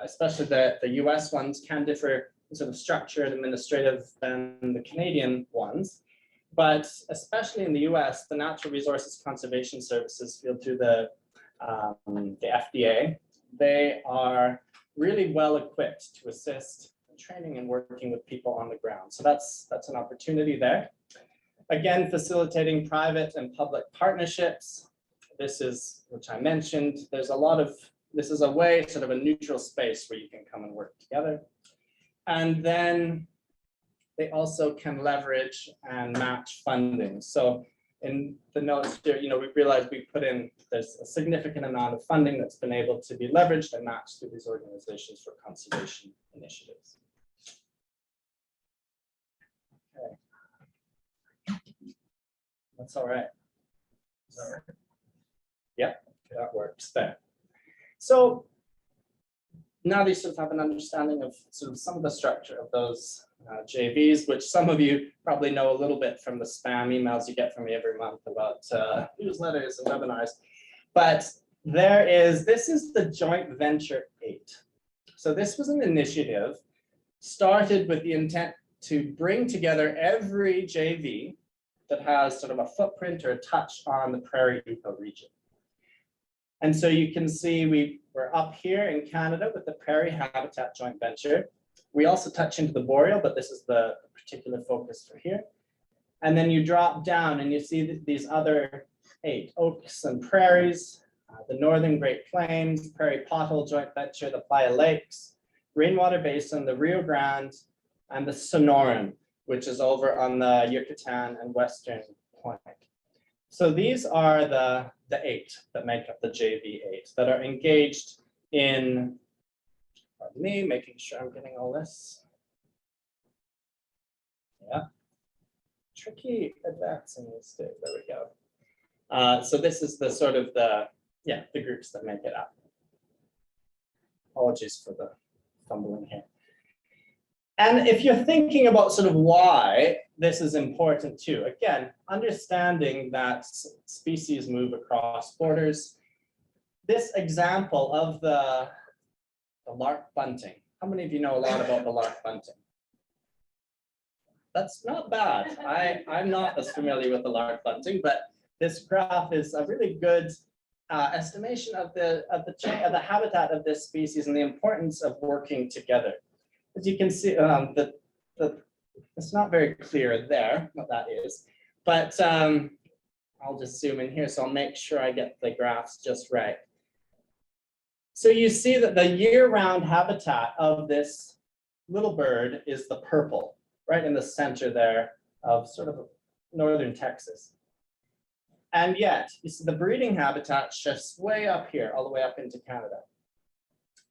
Speaker 6: especially the US ones can differ in sort of structure and administrative than the Canadian ones. But especially in the US, the Natural Resources Conservation Services field through the FDA, they are really well equipped to assist in training and working with people on the ground. So that's an opportunity there. Again, facilitating private and public partnerships. This is, which I mentioned, there's a lot of, this is a way, sort of a neutral space where you can come and work together. And then they also can leverage and match funding. So in the notes here, we realized we put in, there's a significant amount of funding that's been able to be leveraged and matched through these organizations for conservation initiatives. Okay. That's all right. Yep, that works there. So now they sort of have an understanding of sort of some of the structure of those JVs, which some of you probably know a little bit from the spam emails you get from me every month about newsletters and webinars. But this is the joint venture 8. So this was an initiative started with the intent to bring together every JV that has sort of a footprint or a touch on the Prairie ecoregion. And so you can see we're up here in Canada with the Prairie Habitat Joint Venture. We also touch into the boreal, but this is the particular focus for here. And then you drop down and you see these other 8 oaks and prairies, the Northern Great Plains, Prairie Pothole Joint Venture, the Playa Lakes, Rainwater Basin, the Rio Grande, and the Sonoran, which is over on the Yucatan and Western Point. So these are the 8 that make up the JV 8 that are engaged in, pardon me, making sure I'm getting all this. Yeah, tricky advancing this day. There we go. So this is the sort of the groups that make it up. Apologies for the fumbling here. And if you're thinking about sort of why this is important too, again, understanding that species move across borders. This example of the lark bunting. How many of you know a lot about the lark bunting? That's not bad. I'm not as familiar with the lark bunting, but this graph is a really good estimation of the habitat of this species and the importance of working together. As you can see, it's not very clear there what that is, but I'll just zoom in here, so I'll make sure I get the graphs just right. So you see that the year-round habitat of this little bird is the purple, right in the center there of sort of northern Texas. And yet, you see the breeding habitat shifts way up here, all the way up into Canada.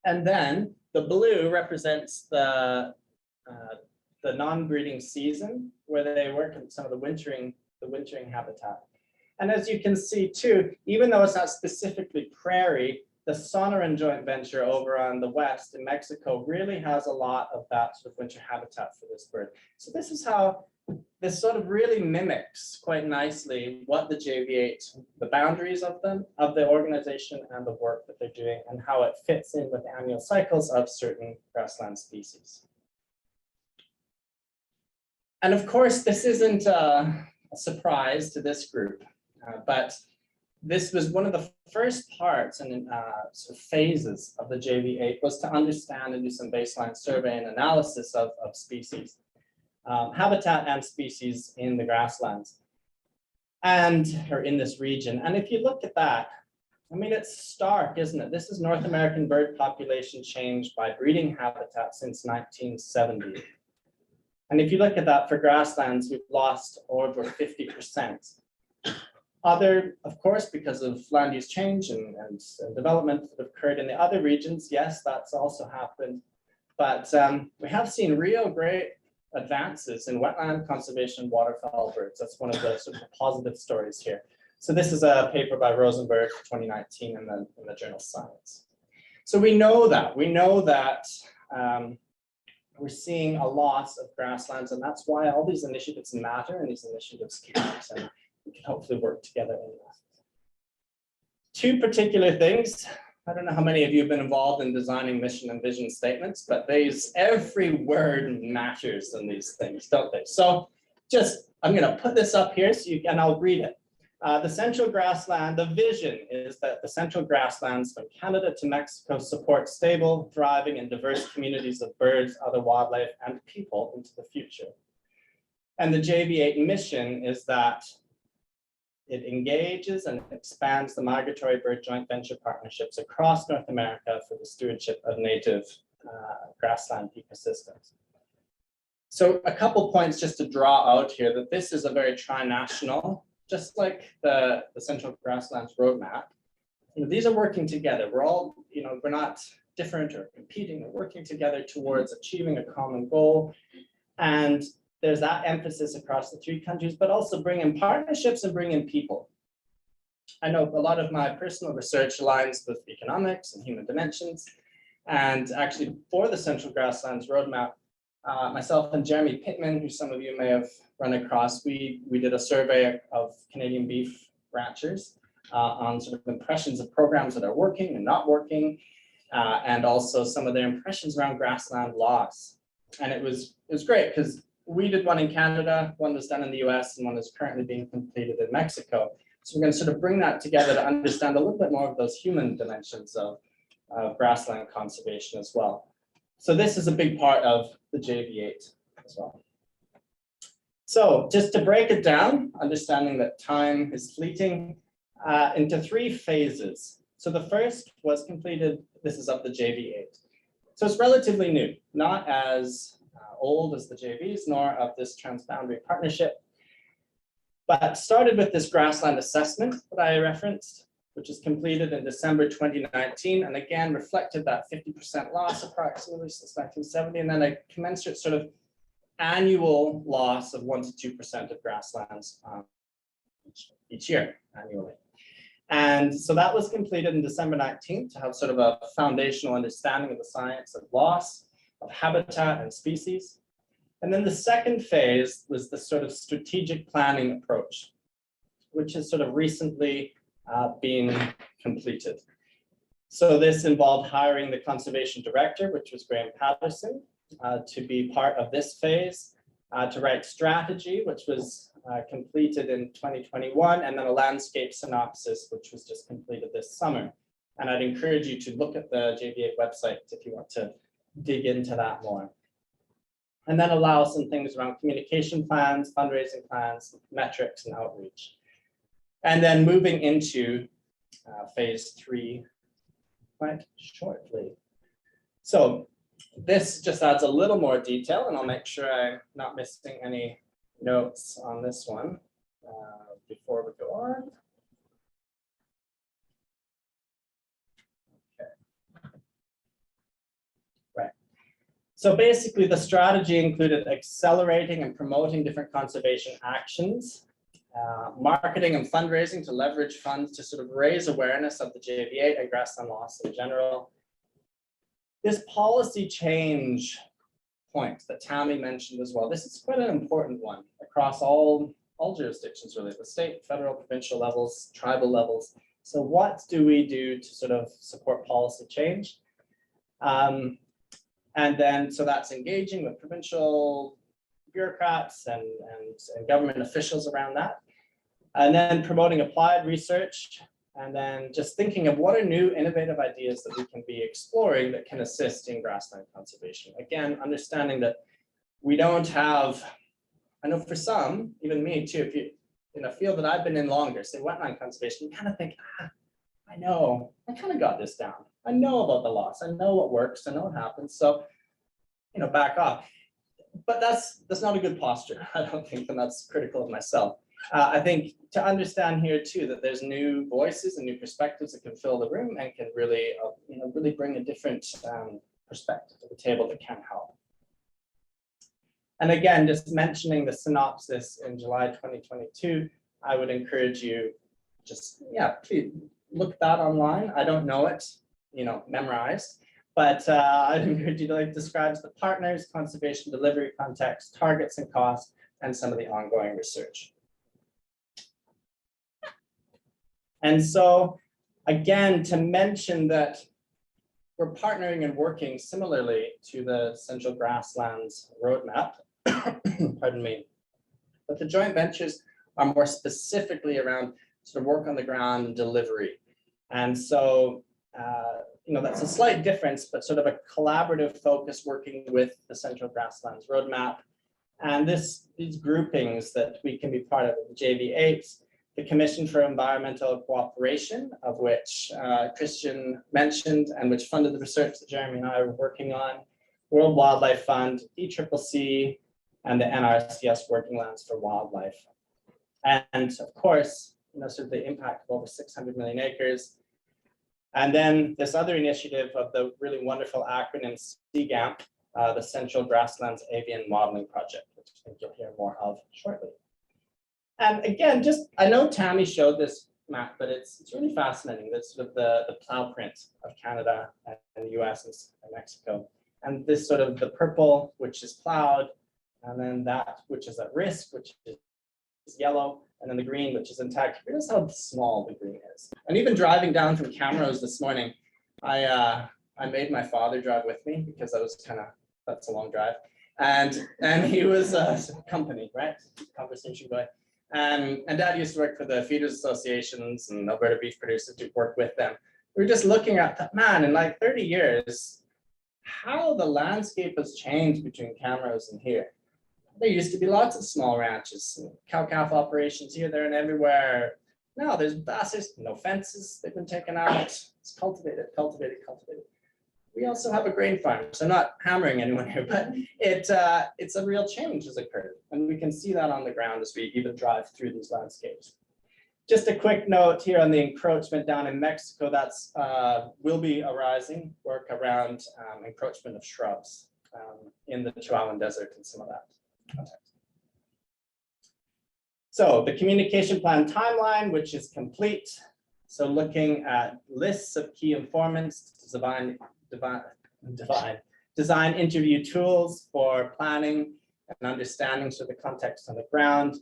Speaker 6: And then the blue represents the non-breeding season, where they work in some of the wintering habitat. And as you can see too, even though it's not specifically prairie, the Sonoran joint venture over on the west in Mexico really has a lot of that sort of winter habitat for this bird. So this is how this sort of really mimics quite nicely what the JV8, the boundaries of them, of the organization and the work that they're doing, and how it fits in with annual cycles of certain grassland species. And of course, this isn't a surprise to this group, but this was one of the first parts and sort of phases of the JV8 was to understand and do some baseline survey and analysis of species, habitat and species in the grasslands, or in this region. And if you look at that, I mean, it's stark, isn't it? This is North American bird population change by breeding habitat since 1970. And if you look at that for grasslands, we've lost over 50%. Other, of course, because of land use change and development that have occurred in the other regions, yes, that's also happened. But we have seen real great advances in wetland conservation, waterfowl birds. That's one of the sort of positive stories here. So this is a paper by Rosenberg, 2019, in the journal Science. So we know that we're seeing a loss of grasslands, and that's why all these initiatives matter and these initiatives count, and we can hopefully work together in that. Two particular things. I don't know how many of you have been involved in designing mission and vision statements, but every word matters in these things, don't they? So I'm going to put this up here and I'll read it. The central grassland, the vision is that the central grasslands from Canada to Mexico support stable, thriving, and diverse communities of birds, other wildlife, and people into the future. And the JV8 mission is that it engages and expands the migratory bird joint venture partnerships across North America for the stewardship of native grassland ecosystems. So a couple points just to draw out here, that this is a very tri-national, just like the Central Grasslands Roadmap. These are working together. We're all, we're not different or competing, we're working together towards achieving a common goal. And there's that emphasis across the three countries, but also bring in partnerships and bring in people. I know a lot of my personal research aligns with economics and human dimensions. And actually for the Central Grasslands Roadmap, myself and Jeremy Pittman, who some of you may have run across, we did a survey of Canadian beef ranchers on sort of impressions of programs that are working and not working, and also some of their impressions around grassland loss. And it was great because we did one in Canada, one was done in the US, and one is currently being completed in Mexico. So we're going to sort of bring that together to understand a little bit more of those human dimensions of grassland conservation as well. So this is a big part of the JV8 as well. So just to break it down, understanding that time is fleeting, into three phases. So the first was completed, this is of the JV8. So it's relatively new, not as old as the JVs, nor of this transboundary partnership, but started with this grassland assessment that I referenced, which is completed in December 2019, and again reflected that 50% loss approximately since 1970, and then a commensurate sort of annual loss of 1 to 2% of grasslands each year annually. And so that was completed in December 19th to have sort of a foundational understanding of the science of loss, of habitat and species. And then the second phase was the sort of strategic planning approach, which has sort of recently been completed. So this involved hiring the conservation director, which was Graham Pattison, to be part of this phase, to write strategy, which was completed in 2021, and then a landscape synopsis, which was just completed this summer. And I'd encourage you to look at the JV8 website if you want to dig into that more. And then allow some things around communication plans, fundraising plans, metrics, and outreach. And then moving into phase 3 quite shortly. So this just adds a little more detail, and I'll make sure I'm not missing any notes on this one before we go on. So basically, the strategy included accelerating and promoting different conservation actions, marketing and fundraising to leverage funds to sort of raise awareness of the JV8 and grassland loss in general. This policy change point that Tammy mentioned as well, this is quite an important one across all jurisdictions, really, the state, federal, provincial levels, tribal levels. So what do we do to sort of support policy change? And then, so that's engaging with provincial bureaucrats and government officials around that. And then promoting applied research, and then just thinking of what are new innovative ideas that we can be exploring that can assist in grassland conservation. Again, understanding that we don't have, I know for some, even me too, if you, in a field that I've been in longer, say wetland conservation, you kind of think, I know, I kind of got this down. I know about the loss. I know what works. I know what happens. So, back off. But that's not a good posture, I don't think, and that's critical of myself. I think to understand here too, that there's new voices and new perspectives that can fill the room and can really, really bring a different perspective to the table that can help. And again, just mentioning the synopsis in July 2022, I would encourage you just, please look that online. I don't know it, memorized, but I'd encourage you to describes the partners, conservation delivery context, targets and costs, and some of the ongoing research. And so, again, to mention that we're partnering and working similarly to the Central Grasslands roadmap, pardon me, but the joint ventures are more specifically around sort of work on the ground and delivery. And so, that's a slight difference, but sort of a collaborative focus working with the Central Grasslands roadmap. And these groupings that we can be part of, the JV8s, the Commission for Environmental Cooperation, of which Christian mentioned and which funded the research that Jeremy and I are working on, World Wildlife Fund, ECCC, and the NRCS Working Lands for Wildlife. And of course, sort of the impact of over 600 million acres. And then this other initiative of the really wonderful acronym CGAMP, the Central Grasslands Avian Modeling Project, which I think you'll hear more of shortly. And again, I know Tammy showed this map, but it's really fascinating. That's sort of the plow print of Canada and the US and Mexico. And this sort of the purple, which is plowed, and then that which is at risk, which is yellow, and then the green, which is intact. Here's how small the green is. And even driving down from Camrose this morning, I made my father drive with me because that's a long drive. And he was company, right? Conversation guy. And Dad used to work for the Feeders Associations and Alberta beef producers to work with them. We were just looking at that, man, in like 30 years, how the landscape has changed between Camrose and here. There used to be lots of small ranches, cow-calf operations here, there, and everywhere. Now there's no fences, they've been taken out. It's cultivated. We also have a grain farm, so I'm not hammering anyone here, but it's a real change has occurred. And we can see that on the ground as we even drive through these landscapes. Just a quick note here on the encroachment down in Mexico, that's will be arising work around encroachment of shrubs in the Chihuahuan Desert and some of that context. So the communication plan timeline, which is complete. So looking at lists of key informants, design interview tools for planning and understanding sort of the context on the ground,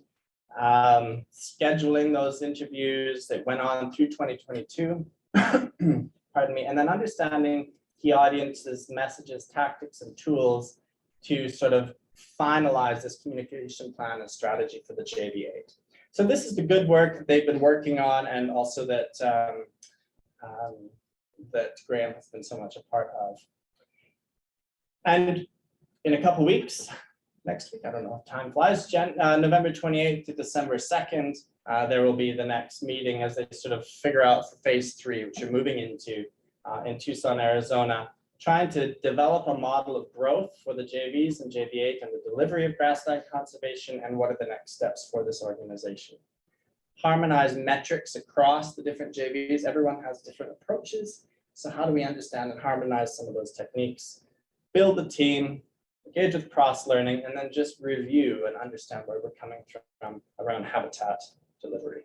Speaker 6: scheduling those interviews that went on through 2022, pardon me, and then understanding key audiences, messages, tactics, and tools to sort of finalize this communication plan and strategy for the JV8. So this is the good work that they've been working on, and also that that Graham has been so much a part of. And in a couple weeks, next week, I don't know if time flies, November 28th to December 2nd, there will be the next meeting as they sort of figure out for phase 3, which you're moving into in Tucson, Arizona, trying to develop a model of growth for the JVs and JV8 and the delivery of grassland conservation, and what are the next steps for this organization. Harmonize metrics across the different JVs. Everyone has different approaches. So how do we understand and harmonize some of those techniques? Build the team, engage with cross-learning, and then just review and understand where we're coming from around habitat delivery.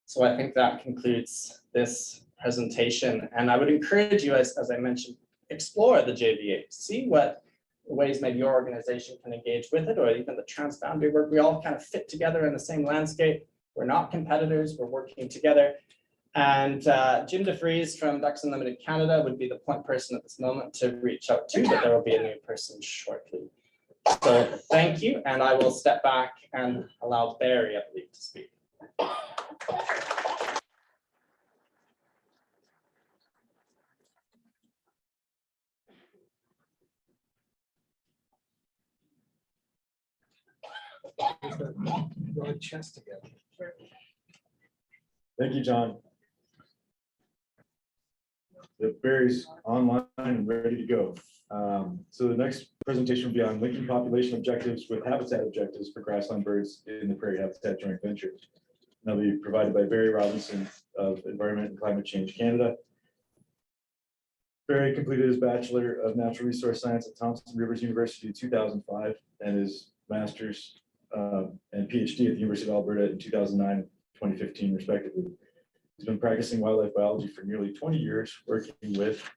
Speaker 6: So I think that concludes this presentation. And I would encourage you, as I mentioned, explore the JV8, see what ways maybe your organization can engage with it, or even the transboundary work. We all kind of fit together in the same landscape. We're not competitors, we're working together. And Jim DeFries from Ducks Unlimited Canada would be the point person at this moment to reach out to, but there will be a new person shortly. So thank you, and I will step back and allow Barry, I believe, to speak.
Speaker 3: Broad chest again.
Speaker 1: Thank you, John. Barry's online and ready to go. So the next presentation will be on linking population objectives with habitat objectives for grassland birds in the Prairie Habitat Joint Venture. And that'll be provided by Barry Robinson of Environment and Climate Change Canada. Barry completed his Bachelor of Natural Resource Science at Thompson Rivers University in 2005 and his master's and PhD at the University of Alberta in 2009 and 2015, respectively. He's been practicing wildlife biology for nearly 20 years, working with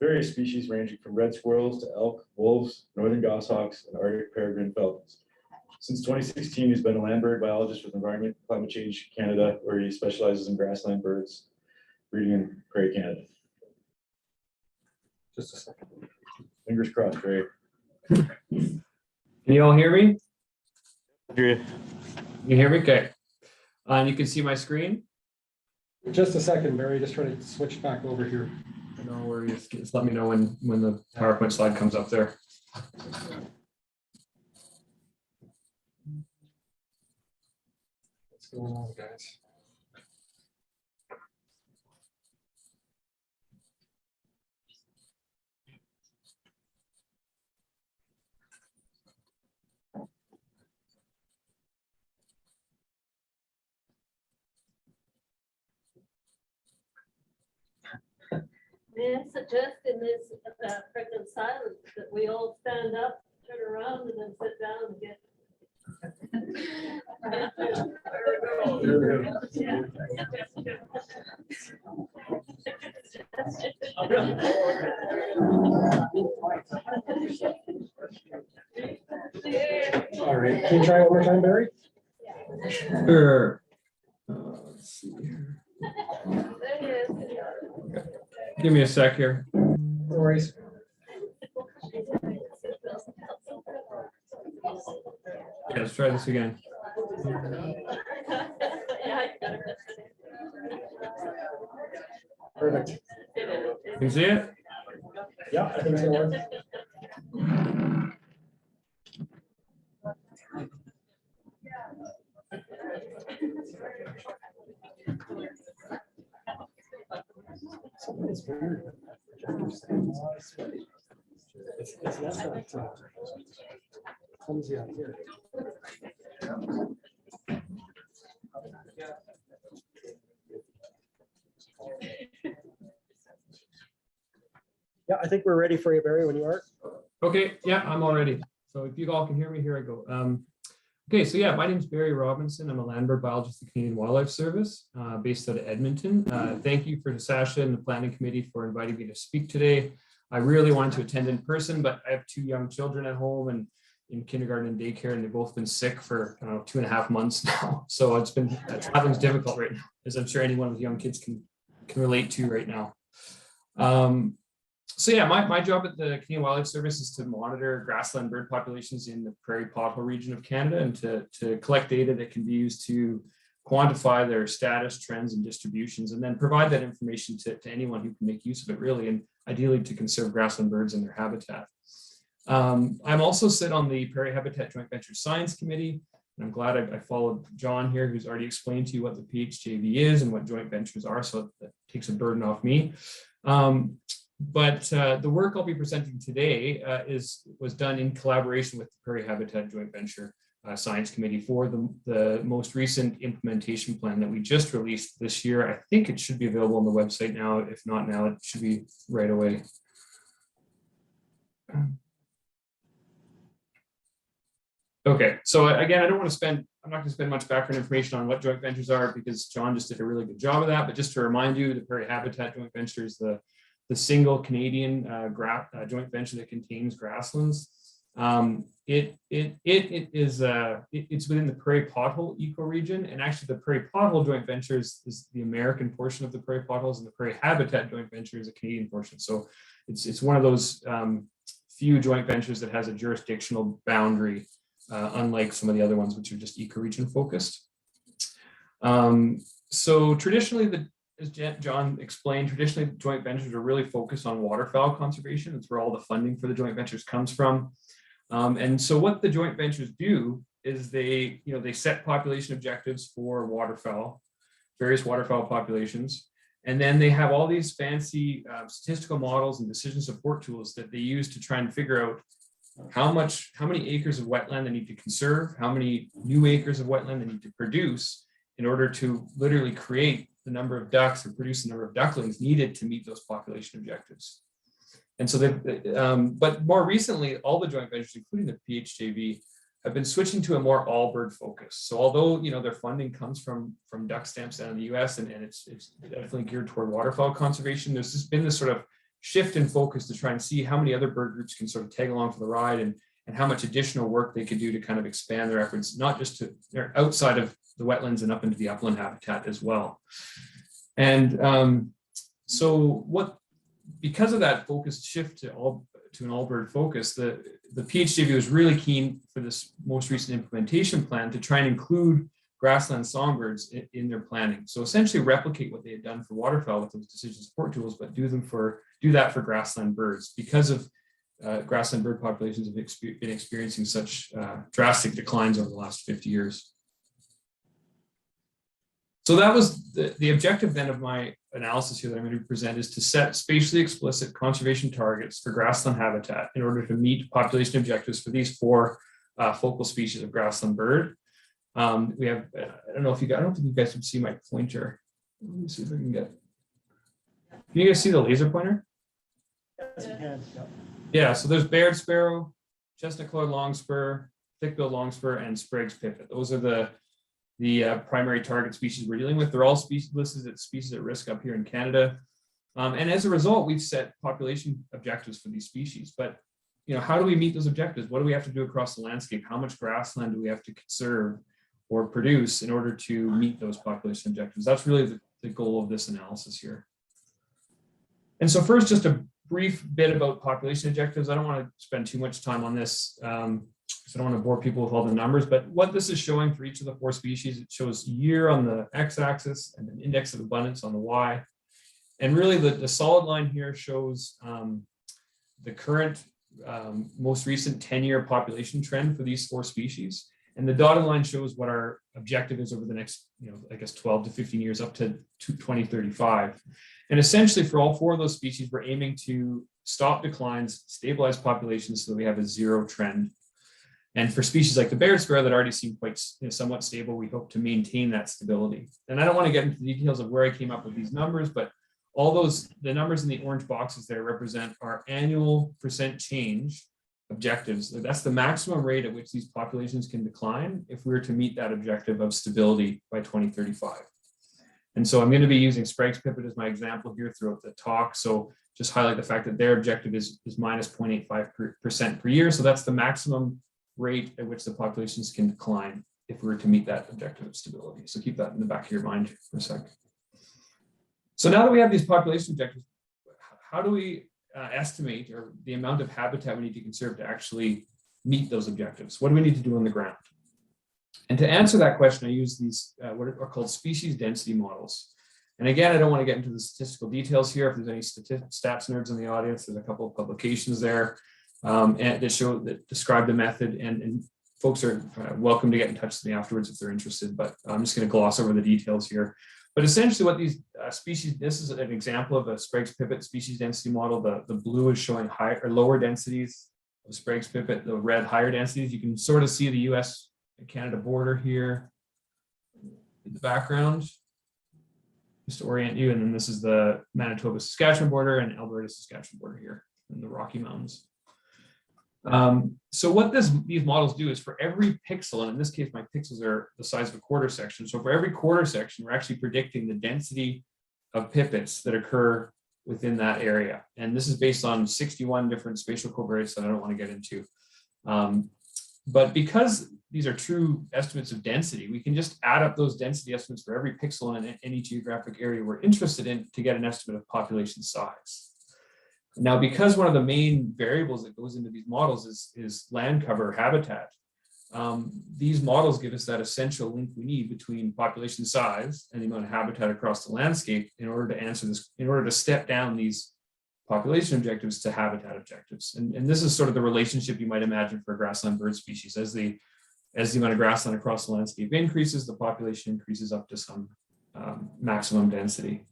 Speaker 1: various species ranging from red squirrels to elk, wolves, northern goshawks, and Arctic peregrine falcons. Since 2016, he's been a land bird biologist with Environment and Climate Change Canada, where he specializes in grassland birds breeding in Prairie, Canada.
Speaker 3: Just a second.
Speaker 1: Fingers crossed, Barry.
Speaker 7: Can you all hear me?
Speaker 1: Andrea.
Speaker 7: You hear me? Okay. And you can see my screen?
Speaker 3: Just a second, Barry, just trying to switch back over here.
Speaker 7: No worries. Just let me know when the PowerPoint slide comes up there.
Speaker 3: What's going on, guys?
Speaker 8: May I suggest in this pregnant silence that we all stand up, turn around, and then sit down and get.
Speaker 3: All right, can you try it one more time, Barry?
Speaker 7: Sure. Let's see here.
Speaker 8: There he is.
Speaker 7: Give me a sec here.
Speaker 3: No worries.
Speaker 7: Yeah, let's try this again.
Speaker 3: Perfect.
Speaker 7: You can see it?
Speaker 3: Yeah, I think it's gonna work. It's weird. It's not that clumsy out here. Yeah, I think we're ready for you, Barry, when you are.
Speaker 7: Okay, yeah, I'm all ready. So if you all can hear me, here I go. Okay, so yeah, my name is Barry Robinson. I'm a land bird biologist at the Canadian Wildlife Service, based out of Edmonton. Thank you for Sasha and the planning committee for inviting me to speak today. I really wanted to attend in person, but I have 2 young children at home and in kindergarten and daycare, and they've both been sick for 2.5 months now. So it's been traveling's difficult right now, as I'm sure anyone with young kids can relate to right now. So yeah, my job at the Canadian Wildlife Service is to monitor grassland bird populations in the Prairie Pothole region of Canada and to collect data that can be used to quantify their status, trends, and distributions, and then provide that information to anyone who can make use of it, really, and ideally to conserve grassland birds and their habitat. I'm also sit on the Prairie Habitat Joint Venture Science Committee, and I'm glad I followed John here, who's already explained to you what the PHJV is and what joint ventures are, so that takes a burden off me. But the work I'll be presenting today was done in collaboration with the Prairie Habitat Joint Venture Science Committee for the most recent implementation plan that we just released this year. I think it should be available on the website now. If not now, it should be right away. Okay, so again, I'm not going to spend much background information on what joint ventures are because John just did a really good job of that. But just to remind you, the Prairie Habitat Joint Venture is the single Canadian joint venture that contains grasslands. It's within the Prairie Pothole ecoregion, and actually the Prairie Pothole joint venture is the American portion of the Prairie Potholes, and the Prairie Habitat joint venture is a Canadian portion. So it's one of those few joint ventures that has a jurisdictional boundary, unlike some of the other ones which are just ecoregion focused. So traditionally, as John explained, traditionally joint ventures are really focused on waterfowl conservation. It's where all the funding for the joint ventures comes from. And so what the joint ventures do is they set population objectives for waterfowl, various waterfowl populations, And then they have all these fancy statistical models and decision support tools that they use to try and figure out how many acres of wetland they need to conserve, how many new acres of wetland they need to produce in order to literally create the number of ducks or produce the number of ducklings needed to meet those population objectives. And so but more recently, all the joint ventures, including the PHJV, have been switching to a more all bird focus. So although, their funding comes from duck stamps down in the US and it's definitely geared toward waterfowl conservation, there's just been this sort of shift in focus to try and see how many other bird groups can sort of tag along for the ride and how much additional work they could do to kind of expand their efforts, not just to they're outside of the wetlands and up into the upland habitat as well. And because of that focused shift to an all bird focus, the PHJV was really keen for this most recent implementation plan to try and include grassland songbirds in their planning. So essentially replicate what they had done for waterfowl with those decision support tools, but do that for grassland birds because of grassland bird populations have been experiencing such drastic declines over the last 50 years. So that was the objective then of my analysis here that I'm going to present, is to set spatially explicit conservation targets for grassland habitat in order to meet population objectives for these 4 focal species of grassland bird. We have, I don't think you guys can see my pointer. Let me see if I can get, can you guys see the laser pointer?
Speaker 3: Yes, we can. Yep.
Speaker 7: Yeah, so there's Baird sparrow, chestnut-colored longspur, thick-billed longspur, and Sprague's pipit. Those are the primary target species we're dealing with. They're all listed as species at risk up here in Canada. And as a result, we've set population objectives for these species. But how do we meet those objectives? What do we have to do across the landscape? How much grassland do we have to conserve or produce in order to meet those population objectives? That's really the goal of this analysis here. And so first, just a brief bit about population objectives. I don't want to spend too much time on this. So I don't want to bore people with all the numbers, but what this is showing for each of the 4 species, it shows year on the x-axis and an index of abundance on the y. And really the solid line here shows the current most recent 10-year population trend for these 4 species. And the dotted line shows what our objective is over the next, I guess 12 to 15 years up to 2035. And essentially for all 4 of those species, we're aiming to stop declines, stabilize populations so that we have a 0 trend. And for species like the Baird sparrow that already seem quite somewhat stable, we hope to maintain that stability. And I don't want to get into the details of where I came up with these numbers, but all the numbers in the orange boxes there represent our annual % change objectives. That's the maximum rate at which these populations can decline if we were to meet that objective of stability by 2035. And so I'm going to be using Sprague's pipit as my example here throughout the talk. So just highlight the fact that their objective is minus 0.85% per year. So that's the maximum rate at which the populations can decline if we were to meet that objective of stability. So keep that in the back of your mind for a sec. So now that we have these population objectives, how do we estimate or the amount of habitat we need to conserve to actually meet those objectives? What do we need to do on the ground? And to answer that question, I use these what are called species density models. And again, I don't want to get into the statistical details here. If there's any stats nerds in the audience, there's a couple of publications there and that describe the method, and folks are welcome to get in touch with me afterwards if they're interested, but I'm just going to gloss over the details here. But essentially what these species, this is an example of a Sprague's pipit species density model. The blue is showing higher or lower densities of Sprague's pipit, the red higher densities. You can sort of see the US and Canada border here in the background, just to orient you. And then this is the Manitoba Saskatchewan border and Alberta Saskatchewan border here in the Rocky Mountains. So what these models do is for every pixel, and in this case, my pixels are the size of a quarter section. So for every quarter section, we're actually predicting the density of pipits that occur within that area. And this is based on 61 different spatial covariates that I don't want to get into. But because these are true estimates of density, we can just add up those density estimates for every pixel in any geographic area we're interested in to get an estimate of population size. Now, because one of the main variables that goes into these models is land cover habitat, these models give us that essential link we need between population size and the amount of habitat across the landscape in order to answer this, in order to step down these population objectives to habitat objectives. And this is sort of the relationship you might imagine for a grassland bird species. As the amount of grassland across the landscape increases, the population increases up to some maximum density.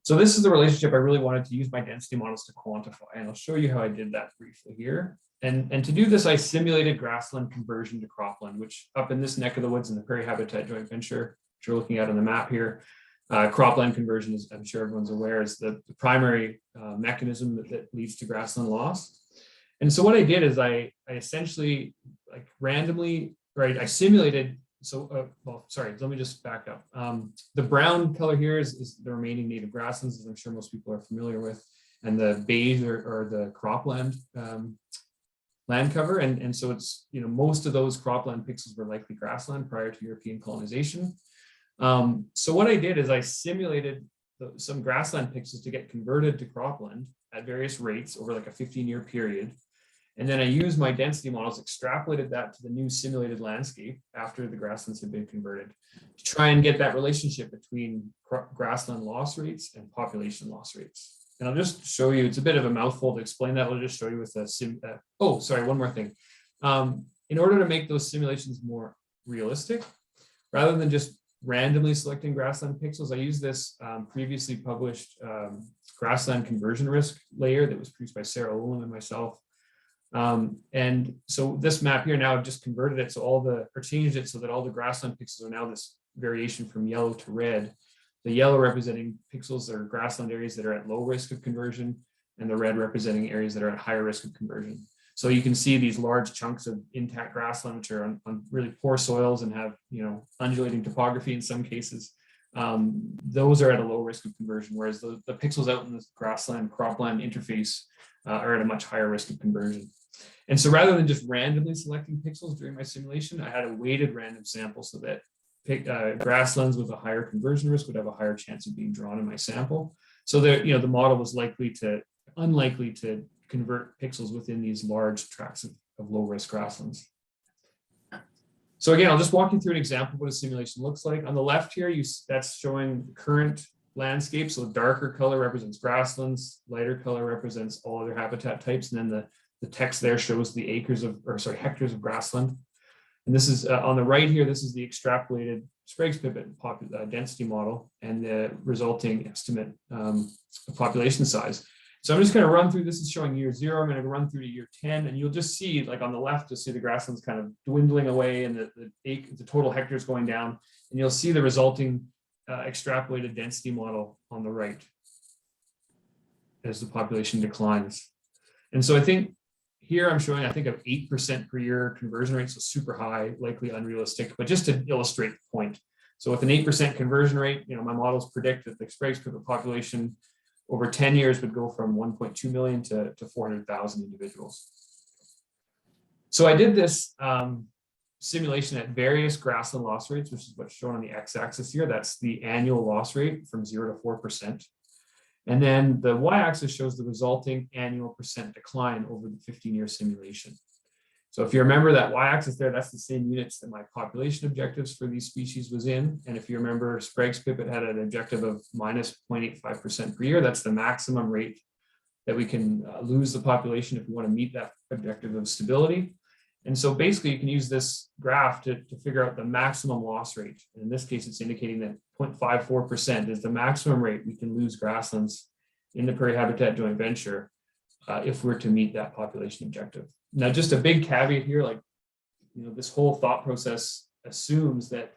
Speaker 7: So this is the relationship I really wanted to use my density models to quantify, and I'll show you how I did that briefly here. And to do this, I simulated grassland conversion to cropland, which up in this neck of the woods in the Prairie Habitat Joint Venture, which you're looking at on the map here, cropland conversion, is, I'm sure everyone's aware, is the primary mechanism that leads to grassland loss. And so what I did is I essentially like randomly, right, I simulated, so, well, sorry, let me just back up. The brown color here is the remaining native grasslands, as I'm sure most people are familiar with, and the beige or the cropland land cover. And so it's, you know, most of those cropland pixels were likely grassland prior to European colonization. So what I did is I simulated some grassland pixels to get converted to cropland at various rates over like a 15-year period. And then I used my density models, extrapolated that to the new simulated landscape after the grasslands had been converted to try and get that relationship between grassland loss rates and population loss rates. And I'll just show you, it's a bit of a mouthful to explain that. I'll just show you with a oh, sorry, one more thing. In order to make those simulations more realistic, rather than just randomly selecting grassland pixels, I use this previously published grassland conversion risk layer that was produced by Sarah Olam and myself. And so this map here, now I've just converted it, so or changed it so that all the grassland pixels are now this variation from yellow to red. The yellow representing pixels are grassland areas that are at low risk of conversion, and the red representing areas that are at higher risk of conversion. So you can see these large chunks of intact grassland, which are on really poor soils and have, you know, undulating topography in some cases. Those are at a low risk of conversion, whereas the pixels out in the grassland cropland interface are at a much higher risk of conversion. And so rather than just randomly selecting pixels during my simulation, I had a weighted random sample so that grasslands with a higher conversion risk would have a higher chance of being drawn in my sample. So that, you know, the model was unlikely to convert pixels within these large tracts of low risk grasslands. So again, I'll just walk you through an example of what a simulation looks like. On the left here, that's showing current landscape. So darker color represents grasslands, lighter color represents all other habitat types, and then the text there shows the hectares of grassland. And this is on the right here, this is the extrapolated Sprague's Pipit density model and the resulting estimate of population size. So I'm just going to run through, this is showing year 0, I'm going to run through to year 10, and you'll just see, like on the left, you'll see the grasslands kind of dwindling away and the total hectares going down, and you'll see the resulting extrapolated density model on the right as the population declines. And so I think here I'm showing, I think, of 8% per year conversion rate, so super high, likely unrealistic, but just to illustrate the point. So with an 8% conversion rate, you know, my models predict that the Sprague's Pipit population over 10 years would go from 1.2 million to 400,000 individuals. So I did this simulation at various grassland loss rates, which is what's shown on the x-axis here. That's the annual loss rate from 0 to 4%. And then the y-axis shows the resulting annual percent decline over the 15-year simulation. So if you remember that y-axis there, that's the same units that my population objectives for these species was in. And if you remember, Sprague's Pipit had an objective of minus 0.85% per year. That's the maximum rate that we can lose the population if we want to meet that objective of stability. And so basically you can use this graph to figure out the maximum loss rate. And in this case, it's indicating that 0.54% is the maximum rate we can lose grasslands in the Prairie Habitat Joint Venture if we're to meet that population objective. Now, just a big caveat here, like, you know, this whole thought process assumes that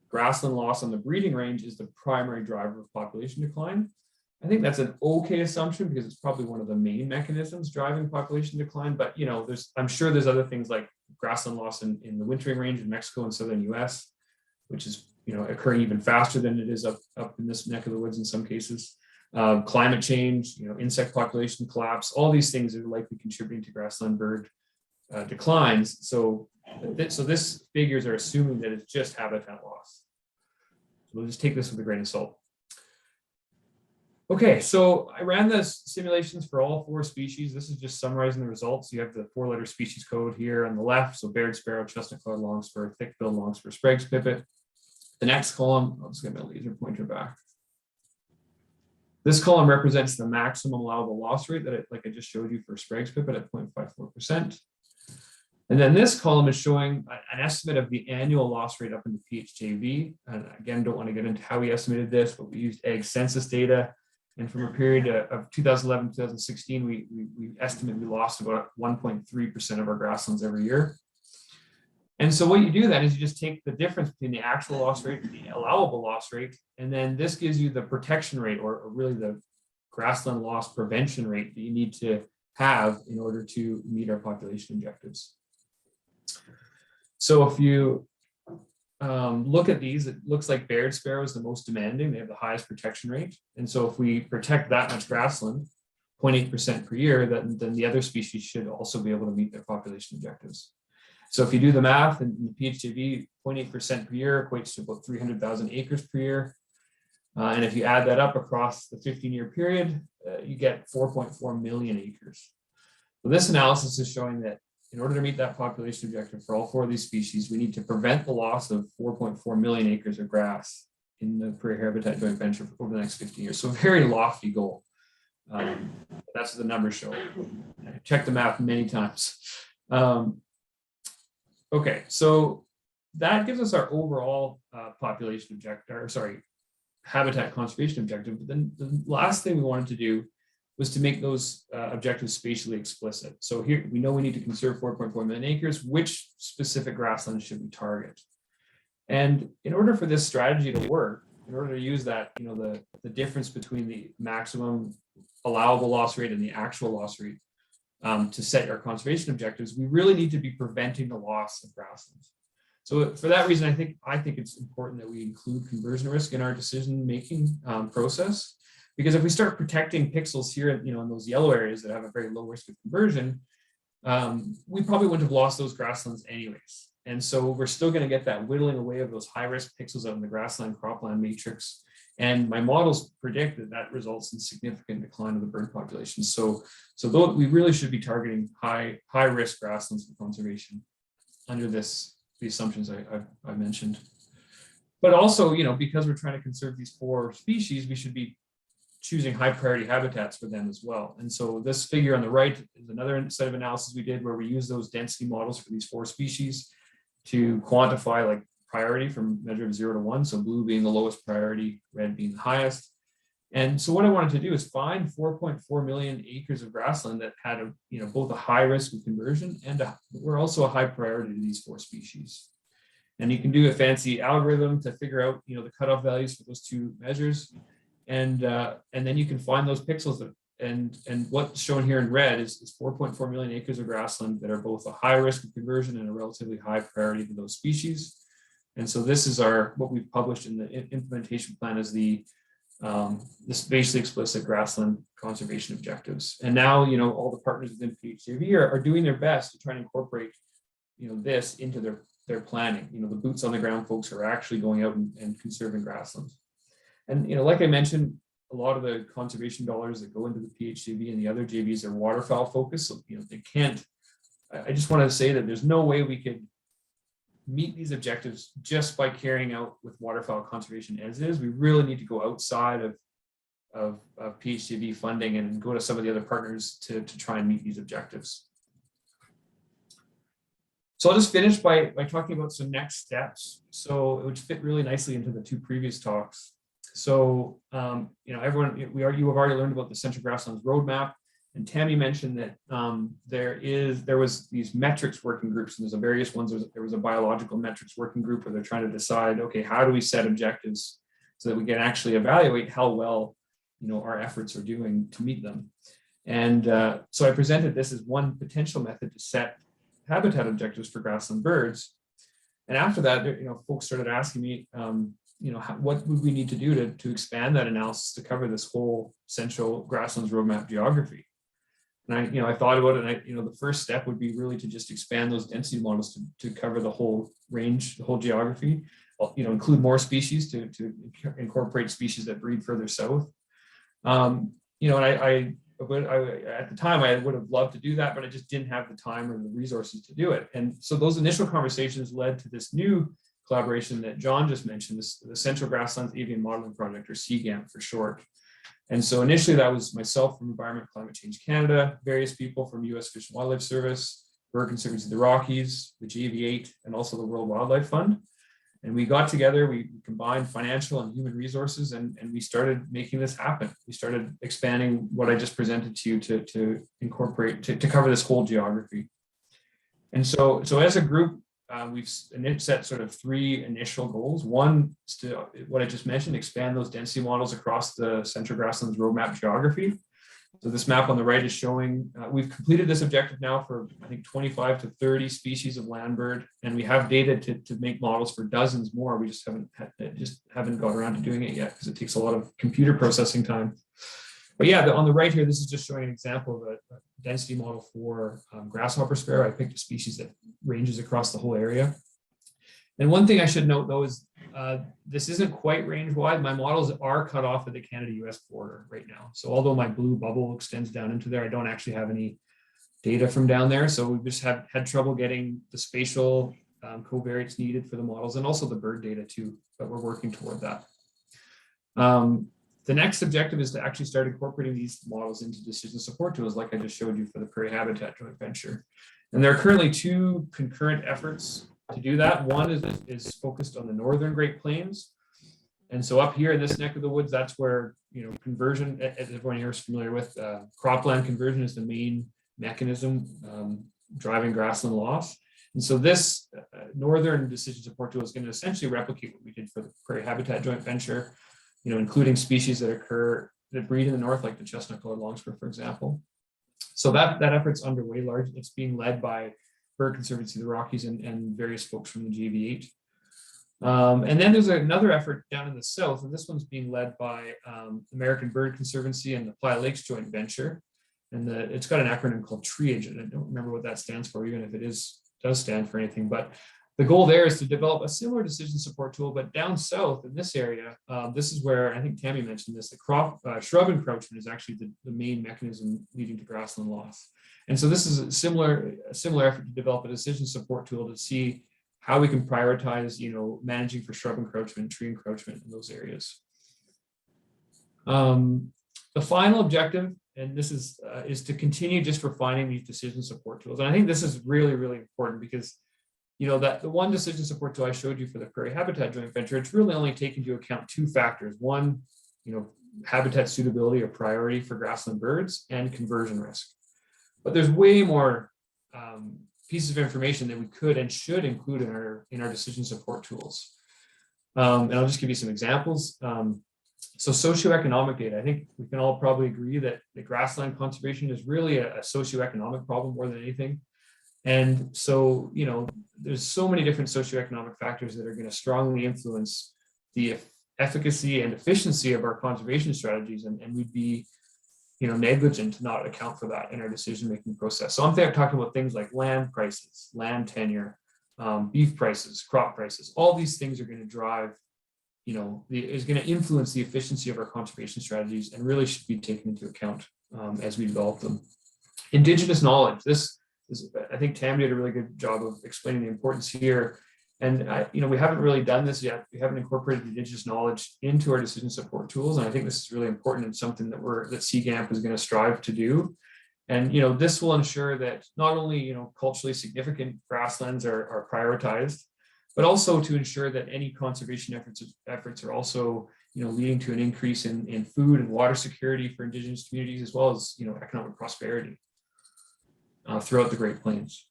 Speaker 7: grassland loss on the breeding range is the primary driver of population decline. I think that's an okay assumption because it's probably one of the main mechanisms driving population decline. But, you know, I'm sure there's other things like grassland loss in the wintering range in Mexico and southern US, which is, you know, occurring even faster than it is up in this neck of the woods in some cases. Climate change, you know, insect population collapse, all these things are likely contributing to grassland bird declines. So this figures are assuming that it's just habitat loss. So we'll just take this with a grain of salt. Okay, so I ran the simulations for all 4 species. This is just summarizing the results. You have the 4-letter species code here on the left. So Baird sparrow, chestnut-clawed longspur, thick-billed longspur, Sprague's Pipit. The next column, I'll just get my laser pointer back. This column represents the maximum allowable loss rate that like I just showed you for Sprague's Pipit at 0.54%. And then this column is showing an estimate of the annual loss rate up in the PHJV. And again, don't want to get into how we estimated this, but we used ag census data. And from a period of 2011, 2016, we estimate we lost about 1.3% of our grasslands every year. And so what you do then is you just take the difference between the actual loss rate and the allowable loss rate. And then this gives you the protection rate, or really the grassland loss prevention rate that you need to have in order to meet our population objectives. So if you look at these, it looks like Baird sparrow is the most demanding. They have the highest protection rate. And so if we protect that much grassland, 0.8% per year, then the other species should also be able to meet their population objectives. So if you do the math, in the PHJV, 0.8% per year equates to about 300,000 acres per year. And if you add that up across the 15-year period, you get 4.4 million acres. So this analysis is showing that in order to meet that population objective for all 4 of these species, we need to prevent the loss of 4.4 million acres of grass in the Prairie Habitat Joint Venture over the next 15 years. So a very lofty goal. That's what the numbers show. I checked the math many times. Okay, so that gives us our overall population objective, or sorry, habitat conservation objective. But then the last thing we wanted to do was to make those objectives spatially explicit. So here we know we need to conserve 4.4 million acres. Which specific grasslands should we target? And in order for this strategy to work, in order to use that, the difference between the maximum allowable loss rate and the actual loss rate to set our conservation objectives, we really need to be preventing the loss of grasslands. So for that reason, I think it's important that we include conversion risk in our decision-making process. Because if we start protecting pixels here, in those yellow areas that have a very low risk of conversion, we probably wouldn't have lost those grasslands anyways. And so we're still going to get that whittling away of those high-risk pixels out in the grassland cropland matrix. And my models predict that results in significant decline of the bird population. So though we really should be targeting high-risk grasslands for conservation under the assumptions I mentioned. But also, because we're trying to conserve these 4 species, we should be choosing high priority habitats for them as well. And so this figure on the right is another set of analysis we did where we use those density models for these 4 species to quantify like priority from measure of 0 to 1. So blue being the lowest priority, red being the highest. And so what I wanted to do is find 4.4 million acres of grassland that had both a high risk of conversion and were also a high priority to these 4 species. And you can do a fancy algorithm to figure out the cutoff values for those 2 measures. And then you can find those pixels and what's shown here in red is 4.4 million acres of grassland that are both a high risk of conversion and a relatively high priority to those species. And so this is what we've published in the implementation plan as the spatially explicit grassland conservation objectives. And now, all the partners within PHJV are doing their best to try and incorporate, this into their planning. The boots on the ground folks are actually going out and conserving grasslands. And, like I mentioned, a lot of the conservation dollars that go into the PHJV and the other JVs are waterfowl focused. So, they can't, I just want to say that there's no way we could meet these objectives just by carrying out with waterfowl conservation as is. We really need to go outside of PHJV funding and go to some of the other partners to try and meet these objectives. So I'll just finish by talking about some next steps. So it would fit really nicely into the 2 previous talks. So, everyone, you have already learned about the Central Grasslands Roadmap, and Tammy mentioned that there was these metrics working groups, and there's various ones. There was a biological metrics working group where they're trying to decide, okay, how do we set objectives so that we can actually evaluate how well, our efforts are doing to meet them. And so I presented this as one potential method to set habitat objectives for grassland birds. And after that, folks started asking me, what would we need to do to expand that analysis to cover this whole Central Grasslands Roadmap geography? And I thought about it, and the first step would be really to just expand those density models to cover the whole range, the whole geography, include more species to incorporate species that breed further south. And at the time, I would have loved to do that, but I just didn't have the time or the resources to do it. And so those initial conversations led to this new collaboration that John just mentioned, the Central Grasslands Avian Modeling Project, or CGAMP for short. And so initially that was myself from Environment Climate Change Canada, various people from US Fish and Wildlife Service, Bird Conservancy of the Rockies, the GV8, and also the World Wildlife Fund. And we got together, we combined financial and human resources, and we started making this happen. We started expanding what I just presented to you to incorporate, to cover this whole geography. And so as a group, we've set sort of 3 initial goals. One is to, what I just mentioned, expand those density models across the Central Grasslands roadmap geography. So this map on the right is showing, we've completed this objective now for, I think, 25 to 30 species of land bird, and we have data to make models for dozens more. We just haven't got around to doing it yet because it takes a lot of computer processing time. But yeah, on the right here, this is just showing an example of a density model for grasshopper sparrow. I picked a species that ranges across the whole area. And one thing I should note though is this isn't quite range wide. My models are cut off at the Canada-US border right now. So although my blue bubble extends down into there, I don't actually have any data from down there. So we've just had trouble getting the spatial covariates needed for the models and also the bird data too, but we're working toward that. The next objective is to actually start incorporating these models into decision support tools, like I just showed you for the Prairie Habitat joint venture. And there are currently 2 concurrent efforts to do that. One is focused on the northern Great Plains. And so up here in this neck of the woods, that's where, conversion, as everyone here is familiar with, cropland conversion is the main mechanism driving grassland loss. And so this northern decision support tool is going to essentially replicate what we did for the Prairie Habitat joint venture, including species that breed in the north, like the chestnut-colored longspur, for example. So that effort's underway largely. It's being led by Bird Conservancy of the Rockies and various folks from the GV8. And then there's another effort down in the south, and this one's being led by American Bird Conservancy and the Playa Lakes joint venture. And it's got an acronym called TRIAGE, and I don't remember what that stands for, even if it does stand for anything. But the goal there is to develop a similar decision support tool, but down south in this area, this is where I think Tammy mentioned this, the shrub encroachment is actually the main mechanism leading to grassland loss. And so this is a similar effort to develop a decision support tool to see how we can prioritize, managing for shrub encroachment, tree encroachment in those areas. The final objective, and this is to continue just refining these decision support tools. And I think this is really, really important because that the one decision support tool I showed you for the Prairie Habitat joint venture, it's really only taken into account 2 factors. One, habitat suitability or priority for grassland birds and conversion risk. But there's way more pieces of information that we could and should include in our decision support tools. And I'll just give you some examples. So socioeconomic data, I think we can all probably agree that the grassland conservation is really a socioeconomic problem more than anything. And so, there's so many different socioeconomic factors that are going to strongly influence the efficacy and efficiency of our conservation strategies. And we'd be, negligent to not account for that in our decision-making process. So I'm talking about things like land prices, land tenure, beef prices, crop prices. All these things are going to drive, is going to influence the efficiency of our conservation strategies and really should be taken into account as we develop them. Indigenous knowledge. I think Tammy did a really good job of explaining the importance here. And we haven't really done this yet. We haven't incorporated Indigenous knowledge into our decision support tools. And I think this is really important and something that CGAMP is going to strive to do. And this will ensure that not only culturally significant grasslands are prioritized, but also to ensure that any conservation efforts are also leading to an increase in food and water security for Indigenous communities, as well as economic prosperity throughout the Great Plains.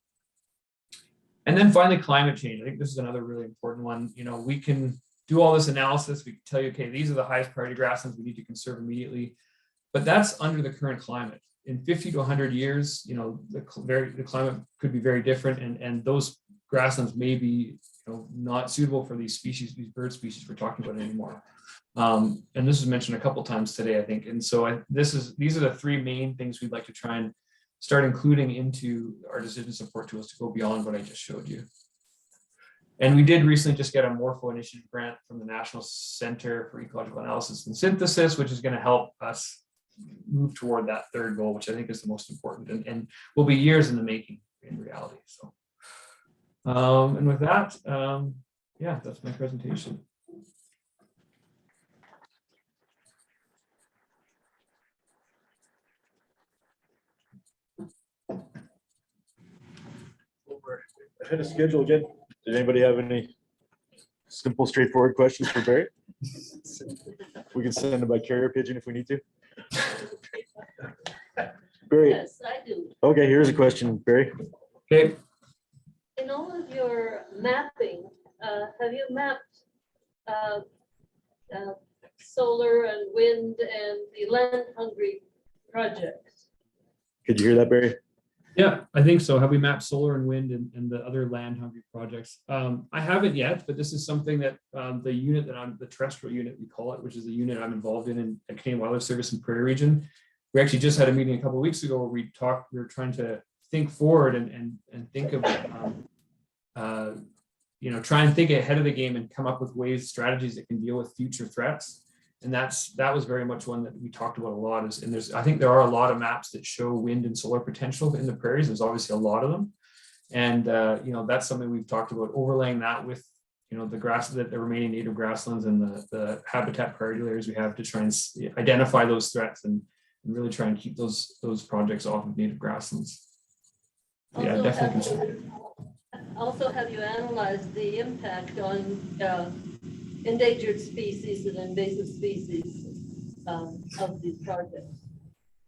Speaker 7: And then finally, climate change. I think this is another really important one. We can do all this analysis. We can tell you, okay, these are the highest priority grasslands we need to conserve immediately. But that's under the current climate. In 50 to 100 years, the climate could be very different, and those grasslands may be not suitable for these species, these bird species we're talking about anymore. And this was mentioned a couple times today, I think. And so these are the 3 main things we'd like to try and start including into our decision support tools to go beyond what I just showed you. And we did recently just get a Morpho Initiative grant from the National Center for Ecological Analysis and Synthesis, which is going to help us move toward that 3rd goal, which I think is the most important and will be years in the making in reality. So, and with that, yeah, that's my presentation.
Speaker 1: ahead of schedule again. Did anybody have any simple, straightforward questions for Barry? We can send them by carrier pigeon if we need to. Barry,
Speaker 8: Yes, I do.
Speaker 1: okay, here's a question, Barry.
Speaker 7: Okay,
Speaker 8: In all of your mapping, have you mapped uh, solar and wind and the land hungry projects?
Speaker 1: Could you hear that, Barry?
Speaker 7: yeah, I think so. Have we mapped solar and wind and the other land hungry projects? I haven't yet, but this is something that the unit that I'm, the terrestrial unit we call it, which is the unit I'm involved in at Canadian Wildlife Service in Prairie region. We actually just had a meeting a couple of weeks ago where we were trying to think forward and think of, try and think ahead of the game and come up with ways, strategies that can deal with future threats. And that was very much one that we talked about a lot I think there are a lot of maps that show wind and solar potential in the prairies. There's obviously a lot of them. And, that's something we've talked about, overlaying that with, the remaining native grasslands and the habitat priority areas we have to try and identify those threats and really try and keep those projects off of native grasslands. Yeah, definitely.
Speaker 8: Also, have you analyzed the impact on endangered species and invasive species of these projects?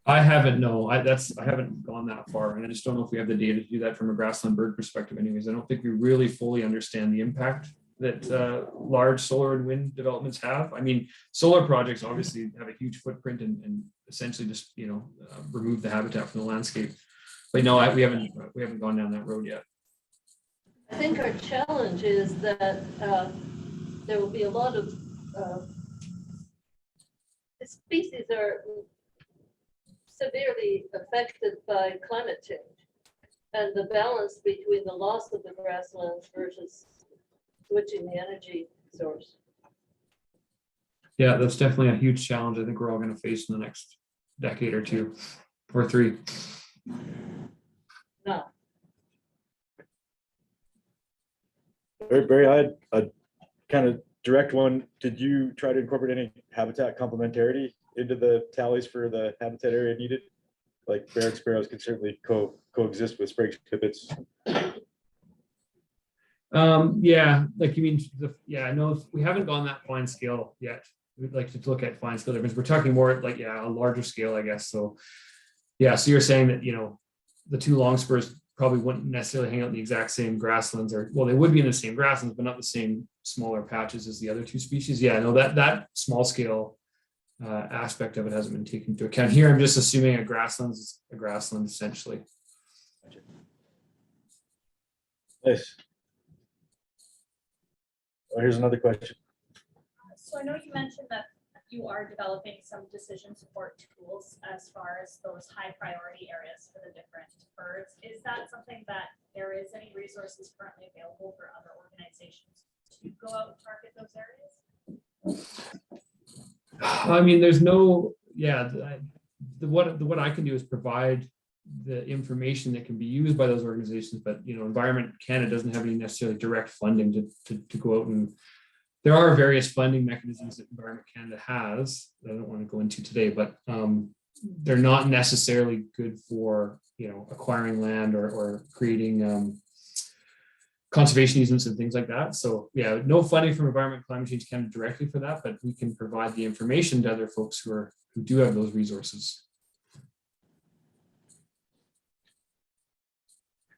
Speaker 7: I haven't, no, I haven't gone that far, and I just don't know if we have the data to do that from a grassland bird perspective anyways. I don't think we really fully understand the impact that large solar and wind developments have. I mean, solar projects obviously have a huge footprint and essentially just, remove the habitat from the landscape. But no, we haven't gone down that road yet.
Speaker 8: I think our challenge is that there will be a lot of the species are severely affected by climate change and the balance between the loss of the grasslands versus switching the energy source.
Speaker 7: Yeah, that's definitely a huge challenge I think we're all going to face in the next decade or two or three.
Speaker 8: No.
Speaker 1: Barry, I had a kind of direct one. Did you try to incorporate any habitat complementarity into the tallies for the habitat area needed? Like barred sparrows can certainly coexist with sprague pipits.
Speaker 7: Yeah, like you mean, no, we haven't gone that fine scale yet. We'd like to look at fine scale difference. We're talking more like, a larger scale, I guess. So, so you're saying that, the two long spurs probably wouldn't necessarily hang out in the exact same grasslands, or, well, they would be in the same grasslands, but not the same smaller patches as the other two species. Yeah, no, that small scale aspect of it hasn't been taken into account. Here, I'm just assuming a grassland is a grassland essentially.
Speaker 1: Nice. Oh, here's another question.
Speaker 9: So I know you mentioned that you are developing some decision support tools as far as those high priority areas for the different birds. Is that something that there is any resources currently available for other organizations to go out and target those areas?
Speaker 7: I mean, there's no, what I can do is provide the information that can be used by those organizations, but Environment Canada doesn't have any necessarily direct funding to go out, and there are various funding mechanisms that Environment Canada has that I don't want to go into today, but they're not necessarily good for acquiring land or creating conservation easements and things like that. So no funding from Environment Climate Change Canada directly for that, but we can provide the information to other folks who do have those resources.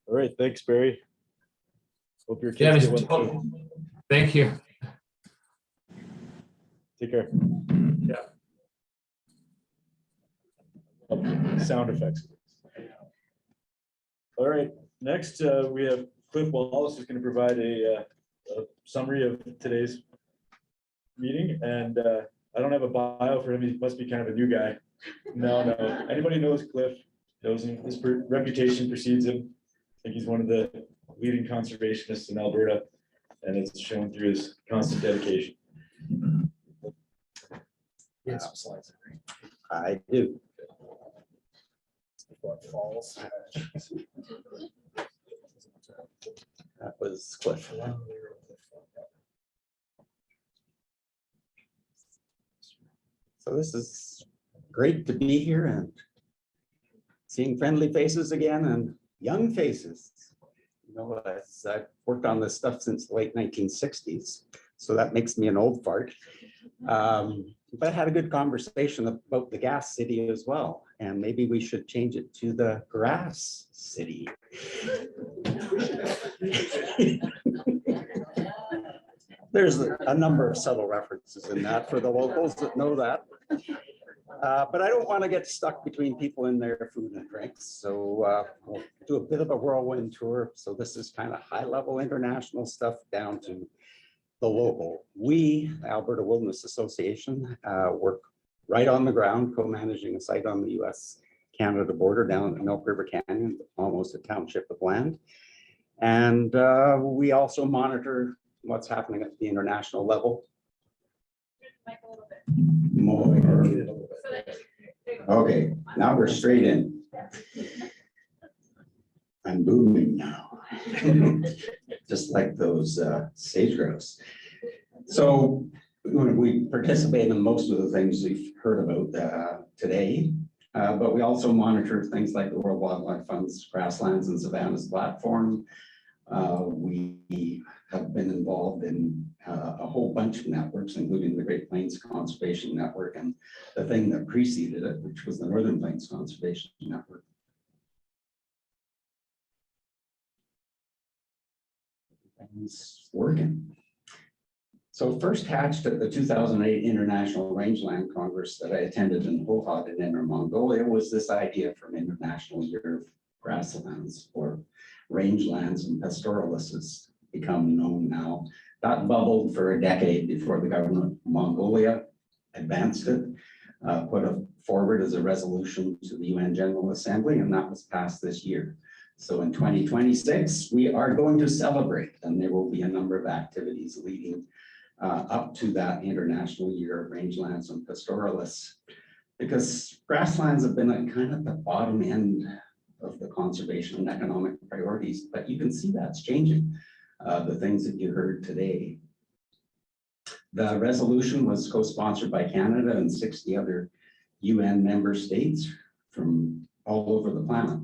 Speaker 1: All right, thanks, Barry. Hope your kids get well.
Speaker 7: Thank you.
Speaker 1: Take care.
Speaker 7: Yeah.
Speaker 1: Sound effects. All right, next we have Cliff Wallace, who's going to provide a summary of today's meeting. And I don't have a bio for him. He must be kind of a new guy. No. Anybody knows Cliff knows him. His reputation precedes him. I think he's one of the leading conservationists in Alberta, and it's shown through his constant dedication.
Speaker 3: Yeah, some slides.
Speaker 10: I do.
Speaker 3: Before it falls.
Speaker 10: That was Cliff. So this is great to be here and seeing friendly faces again and young faces.
Speaker 11: I've worked on this stuff since the late 1960s, so that makes me an old fart. But I had a good conversation about the gas city as well, and maybe we should change it to the grass city. There's a number of subtle references in that for the locals that know that. But I don't want to get stuck between people in their food and drinks. So we'll do a bit of a whirlwind tour. So this is kind of high level international stuff down to the local. We, Alberta Wilderness Association, work right on the ground, co-managing a site on the US-Canada border down at Milk River Canyon, almost a township of land. And we also monitor what's happening at the international level. More. Okay, now we're straight in. I'm booming now. Just like those sage grouse. So we participate in most of the things we've heard about today, but we also monitor things like the World Wildlife Fund's Grasslands and Savannas platform. We have been involved in a whole bunch of networks, including the Great Plains Conservation Network and the thing that preceded it, which was the Northern Plains Conservation Network. Things working. So first hatched at the 2008 International Rangeland Congress that I attended in Hohhot in Inner Mongolia was this idea from International Year of Grasslands, or rangelands and pastoralists has become known now. That bubbled for a decade before the government of Mongolia advanced it, put it forward as a resolution to the UN General Assembly, and that was passed this year. So in 2026, we are going to celebrate, and there will be a number of activities leading up to that International Year of Rangelands and Pastoralists, because grasslands have been at kind of the bottom end of the conservation and economic priorities, but you can see that's changing, the things that you heard today. The resolution was co-sponsored by Canada and 60 other UN member states from all over the planet.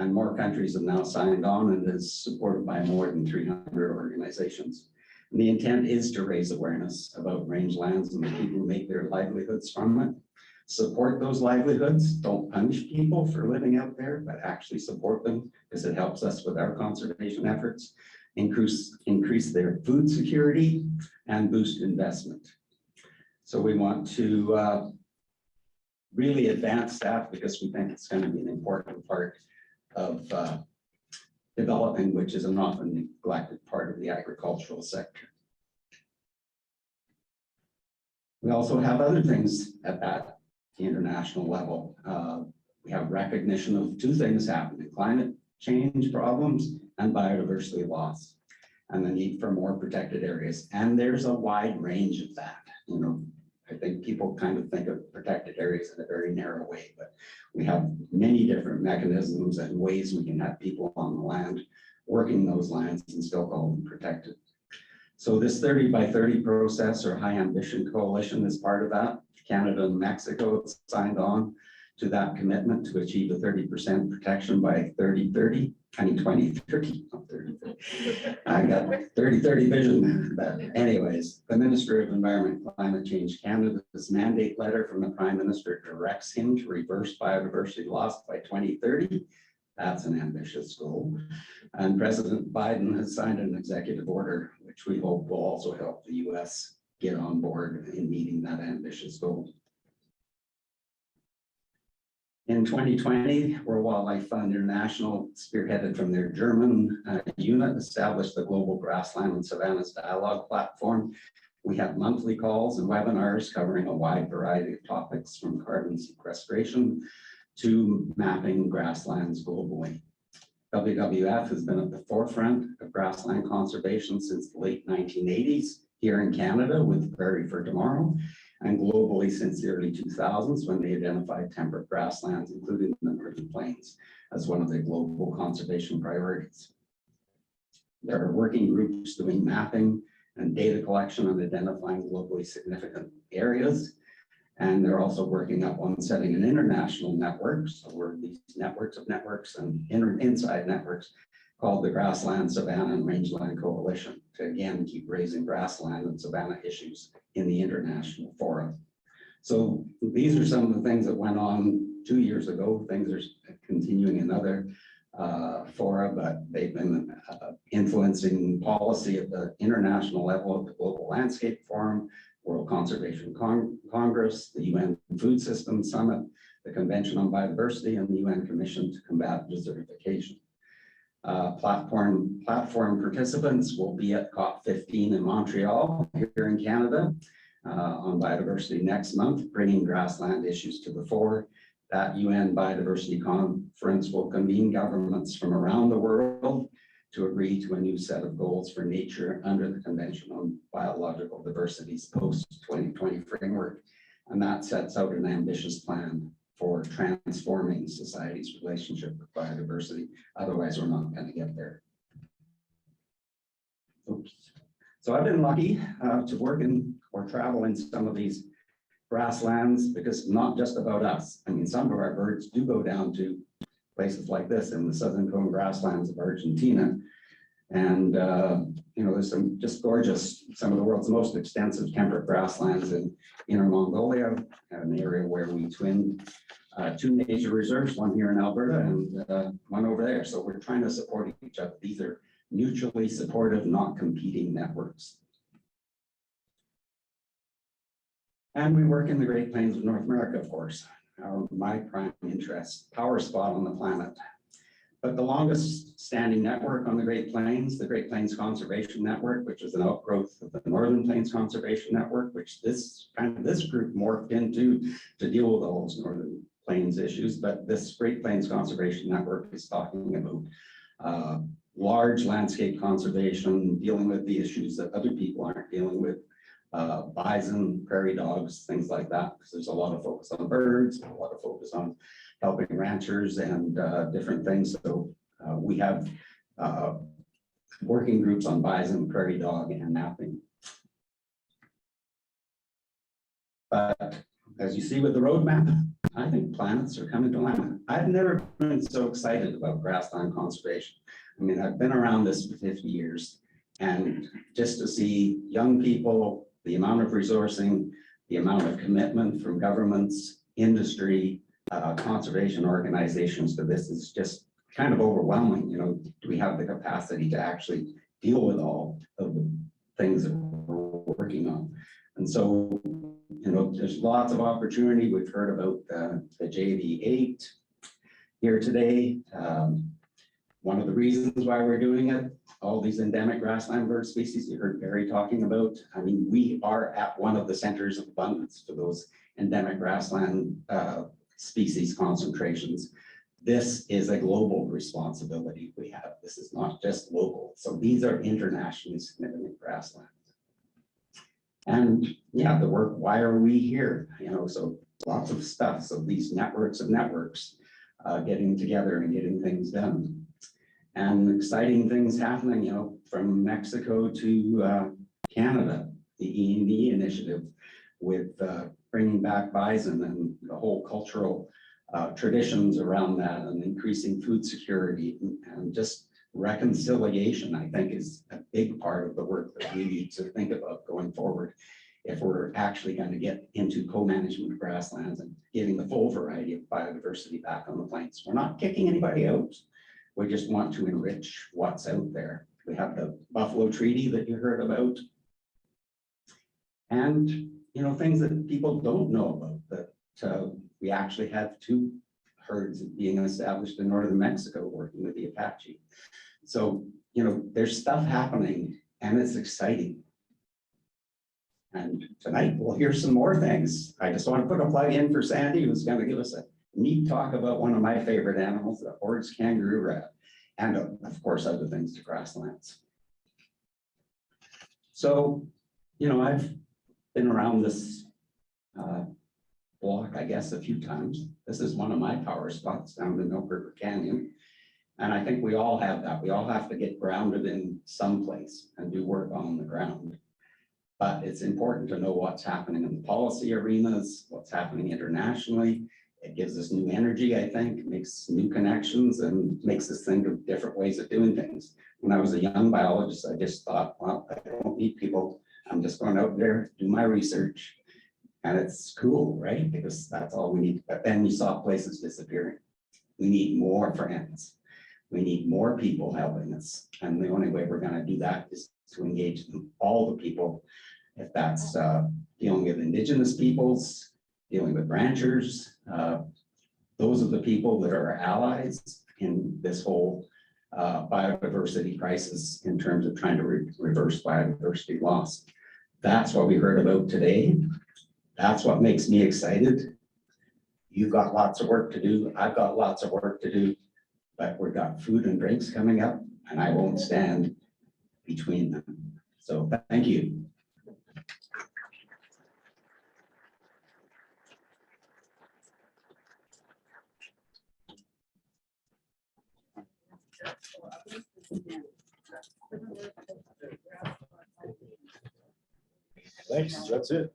Speaker 11: And more countries have now signed on and is supported by more than 300 organizations. And the intent is to raise awareness about rangelands and the people who make their livelihoods from it. Support those livelihoods. Don't punish people for living out there, but actually support them because it helps us with our conservation efforts, increase their food security, and boost investment. So we want to really advance that because we think it's going to be an important part of developing, which is an often neglected part of the agricultural sector. We also have other things at that international level. We have recognition of two things happening: climate change problems and biodiversity loss, and the need for more protected areas. And there's a wide range of that. You know, I think people kind of think of protected areas in a very narrow way, but we have many different mechanisms and ways we can have people on the land working those lands and still call them protected. So this 30 by 30 process, or high ambition coalition, is part of that. Canada and Mexico have signed on to that commitment to achieve a 30% protection by 2030, not 3030. I got 3030 vision. But anyways, the Minister of Environment and Climate Change Canada's mandate letter from the Prime Minister directs him to reverse biodiversity loss by 2030. That's an ambitious goal. And President Biden has signed an executive order, which we hope will also help the US get on board in meeting that ambitious goal. In 2020, World Wildlife Fund International, spearheaded from their German unit, established the Global Grassland and Savannas Dialogue platform. We have monthly calls and webinars covering a wide variety of topics, from carbon sequestration to mapping grasslands globally. WWF has been at the forefront of grassland conservation since the late 1980s, here in Canada with Prairie for Tomorrow, and globally since the early 2000s, when they identified temperate grasslands, including the Northern Plains, as one of their global conservation priorities. There are working groups doing mapping and data collection and identifying globally significant areas. And they're also working up on setting an international network. So we're these networks of networks and inside networks called the Grassland, Savanna and Rangeland Coalition to again keep raising grassland and savanna issues in the international forum. So these are some of the things that went on 2 years ago. Things are continuing in other fora, but they've been influencing policy at the international level of the Global Landscape Forum, World Conservation Congress, the UN Food Systems Summit, the Convention on Biodiversity, and the UN Commission to Combat Desertification. Platform participants will be at COP15 in Montreal here in Canada on biodiversity next month, bringing grassland issues to the fore. That UN Biodiversity Conference will convene governments from around the world to agree to a new set of goals for nature under the Convention on Biological Diversity's post-2020 framework. And that sets out an ambitious plan for transforming society's relationship with biodiversity. Otherwise, we're not going to get there. Oops. So I've been lucky to work in or travel in some of these grasslands because it's not just about us. I mean, some of our birds do go down to places like this in the southern cone grasslands of Argentina. And, you know, there's some just gorgeous, some of the world's most extensive temperate grasslands in Inner Mongolia, an area where we twinned 2 nature reserves, one here in Alberta and one over there. So we're trying to support each other. These are mutually supportive, not competing networks. And we work in the Great Plains of North America, of course, my prime interest, power spot on the planet. But the longest standing network on the Great Plains Conservation Network, which is an outgrowth of the Northern Plains Conservation Network, which this group morphed into to deal with all those Northern Plains issues. But this Great Plains Conservation Network is talking about large landscape conservation, dealing with the issues that other people aren't dealing with. Bison, prairie dogs, things like that, because there's a lot of focus on birds, a lot of focus on helping ranchers and different things. So we have working groups on bison, prairie dog, and napping. But as you see with the roadmap, I think planets are coming to land. I've never been so excited about grassland conservation. I mean, I've been around this for 50 years, and just to see young people, the amount of resourcing, the amount of commitment from governments, industry, conservation organizations to this is just kind of overwhelming. You know, do we have the capacity to actually deal with all of the things that we're working on? And so, you know, there's lots of opportunity. We've heard about the JV8 here today. One of the reasons why we're doing it, all these endemic grassland bird species you heard Barry talking about. I mean, we are at one of the centers of abundance for those endemic grassland species concentrations. This is a global responsibility we have. This is not just local. So these are internationally significant grasslands. And yeah, the work, why are we here? You know, so lots of stuff. So these networks of networks getting together and getting things done. And exciting things happening, you know, from Mexico to Canada, the E&E initiative with bringing back bison and the whole cultural traditions around that and increasing food security and just reconciliation, I think, is a big part of the work that we need to think about going forward if we're actually going to get into co-management of grasslands and getting the full variety of biodiversity back on the plains. We're not kicking anybody out. We just want to enrich what's out there. We have the Buffalo Treaty that you heard about. And, you know, things that people don't know about, that we actually have 2 herds being established in northern Mexico working with the Apache. So, you know, there's stuff happening and it's exciting. And tonight we'll hear some more things. I just want to put a plug in for Sandy, who's going to give us a neat talk about one of my favorite animals, the Orr's kangaroo rat, and of course other things to grasslands. So, you know, I've been around this block, I guess, a few times. This is one of my power spots down in Milk River Canyon. And I think we all have that. We all have to get grounded in some place and do work on the ground. But it's important to know what's happening in the policy arenas, what's happening internationally. It gives us new energy, I think, makes new connections and makes us think of different ways of doing things. When I was a young biologist, I just thought, well, I don't need people. I'm just going out there, do my research. And it's cool, right? Because that's all we need. But then you saw places disappearing. We need more friends. We need more people helping us. And the only way we're going to do that is to engage all the people. If that's dealing with Indigenous peoples, dealing with ranchers, those are the people that are our allies in this whole biodiversity crisis in terms of trying to reverse biodiversity loss. That's what we heard about today. That's what makes me excited. You've got lots of work to do. I've got lots of work to do, but we've got food and drinks coming up, and I won't stand between them. So thank you.
Speaker 1: Thanks, that's it.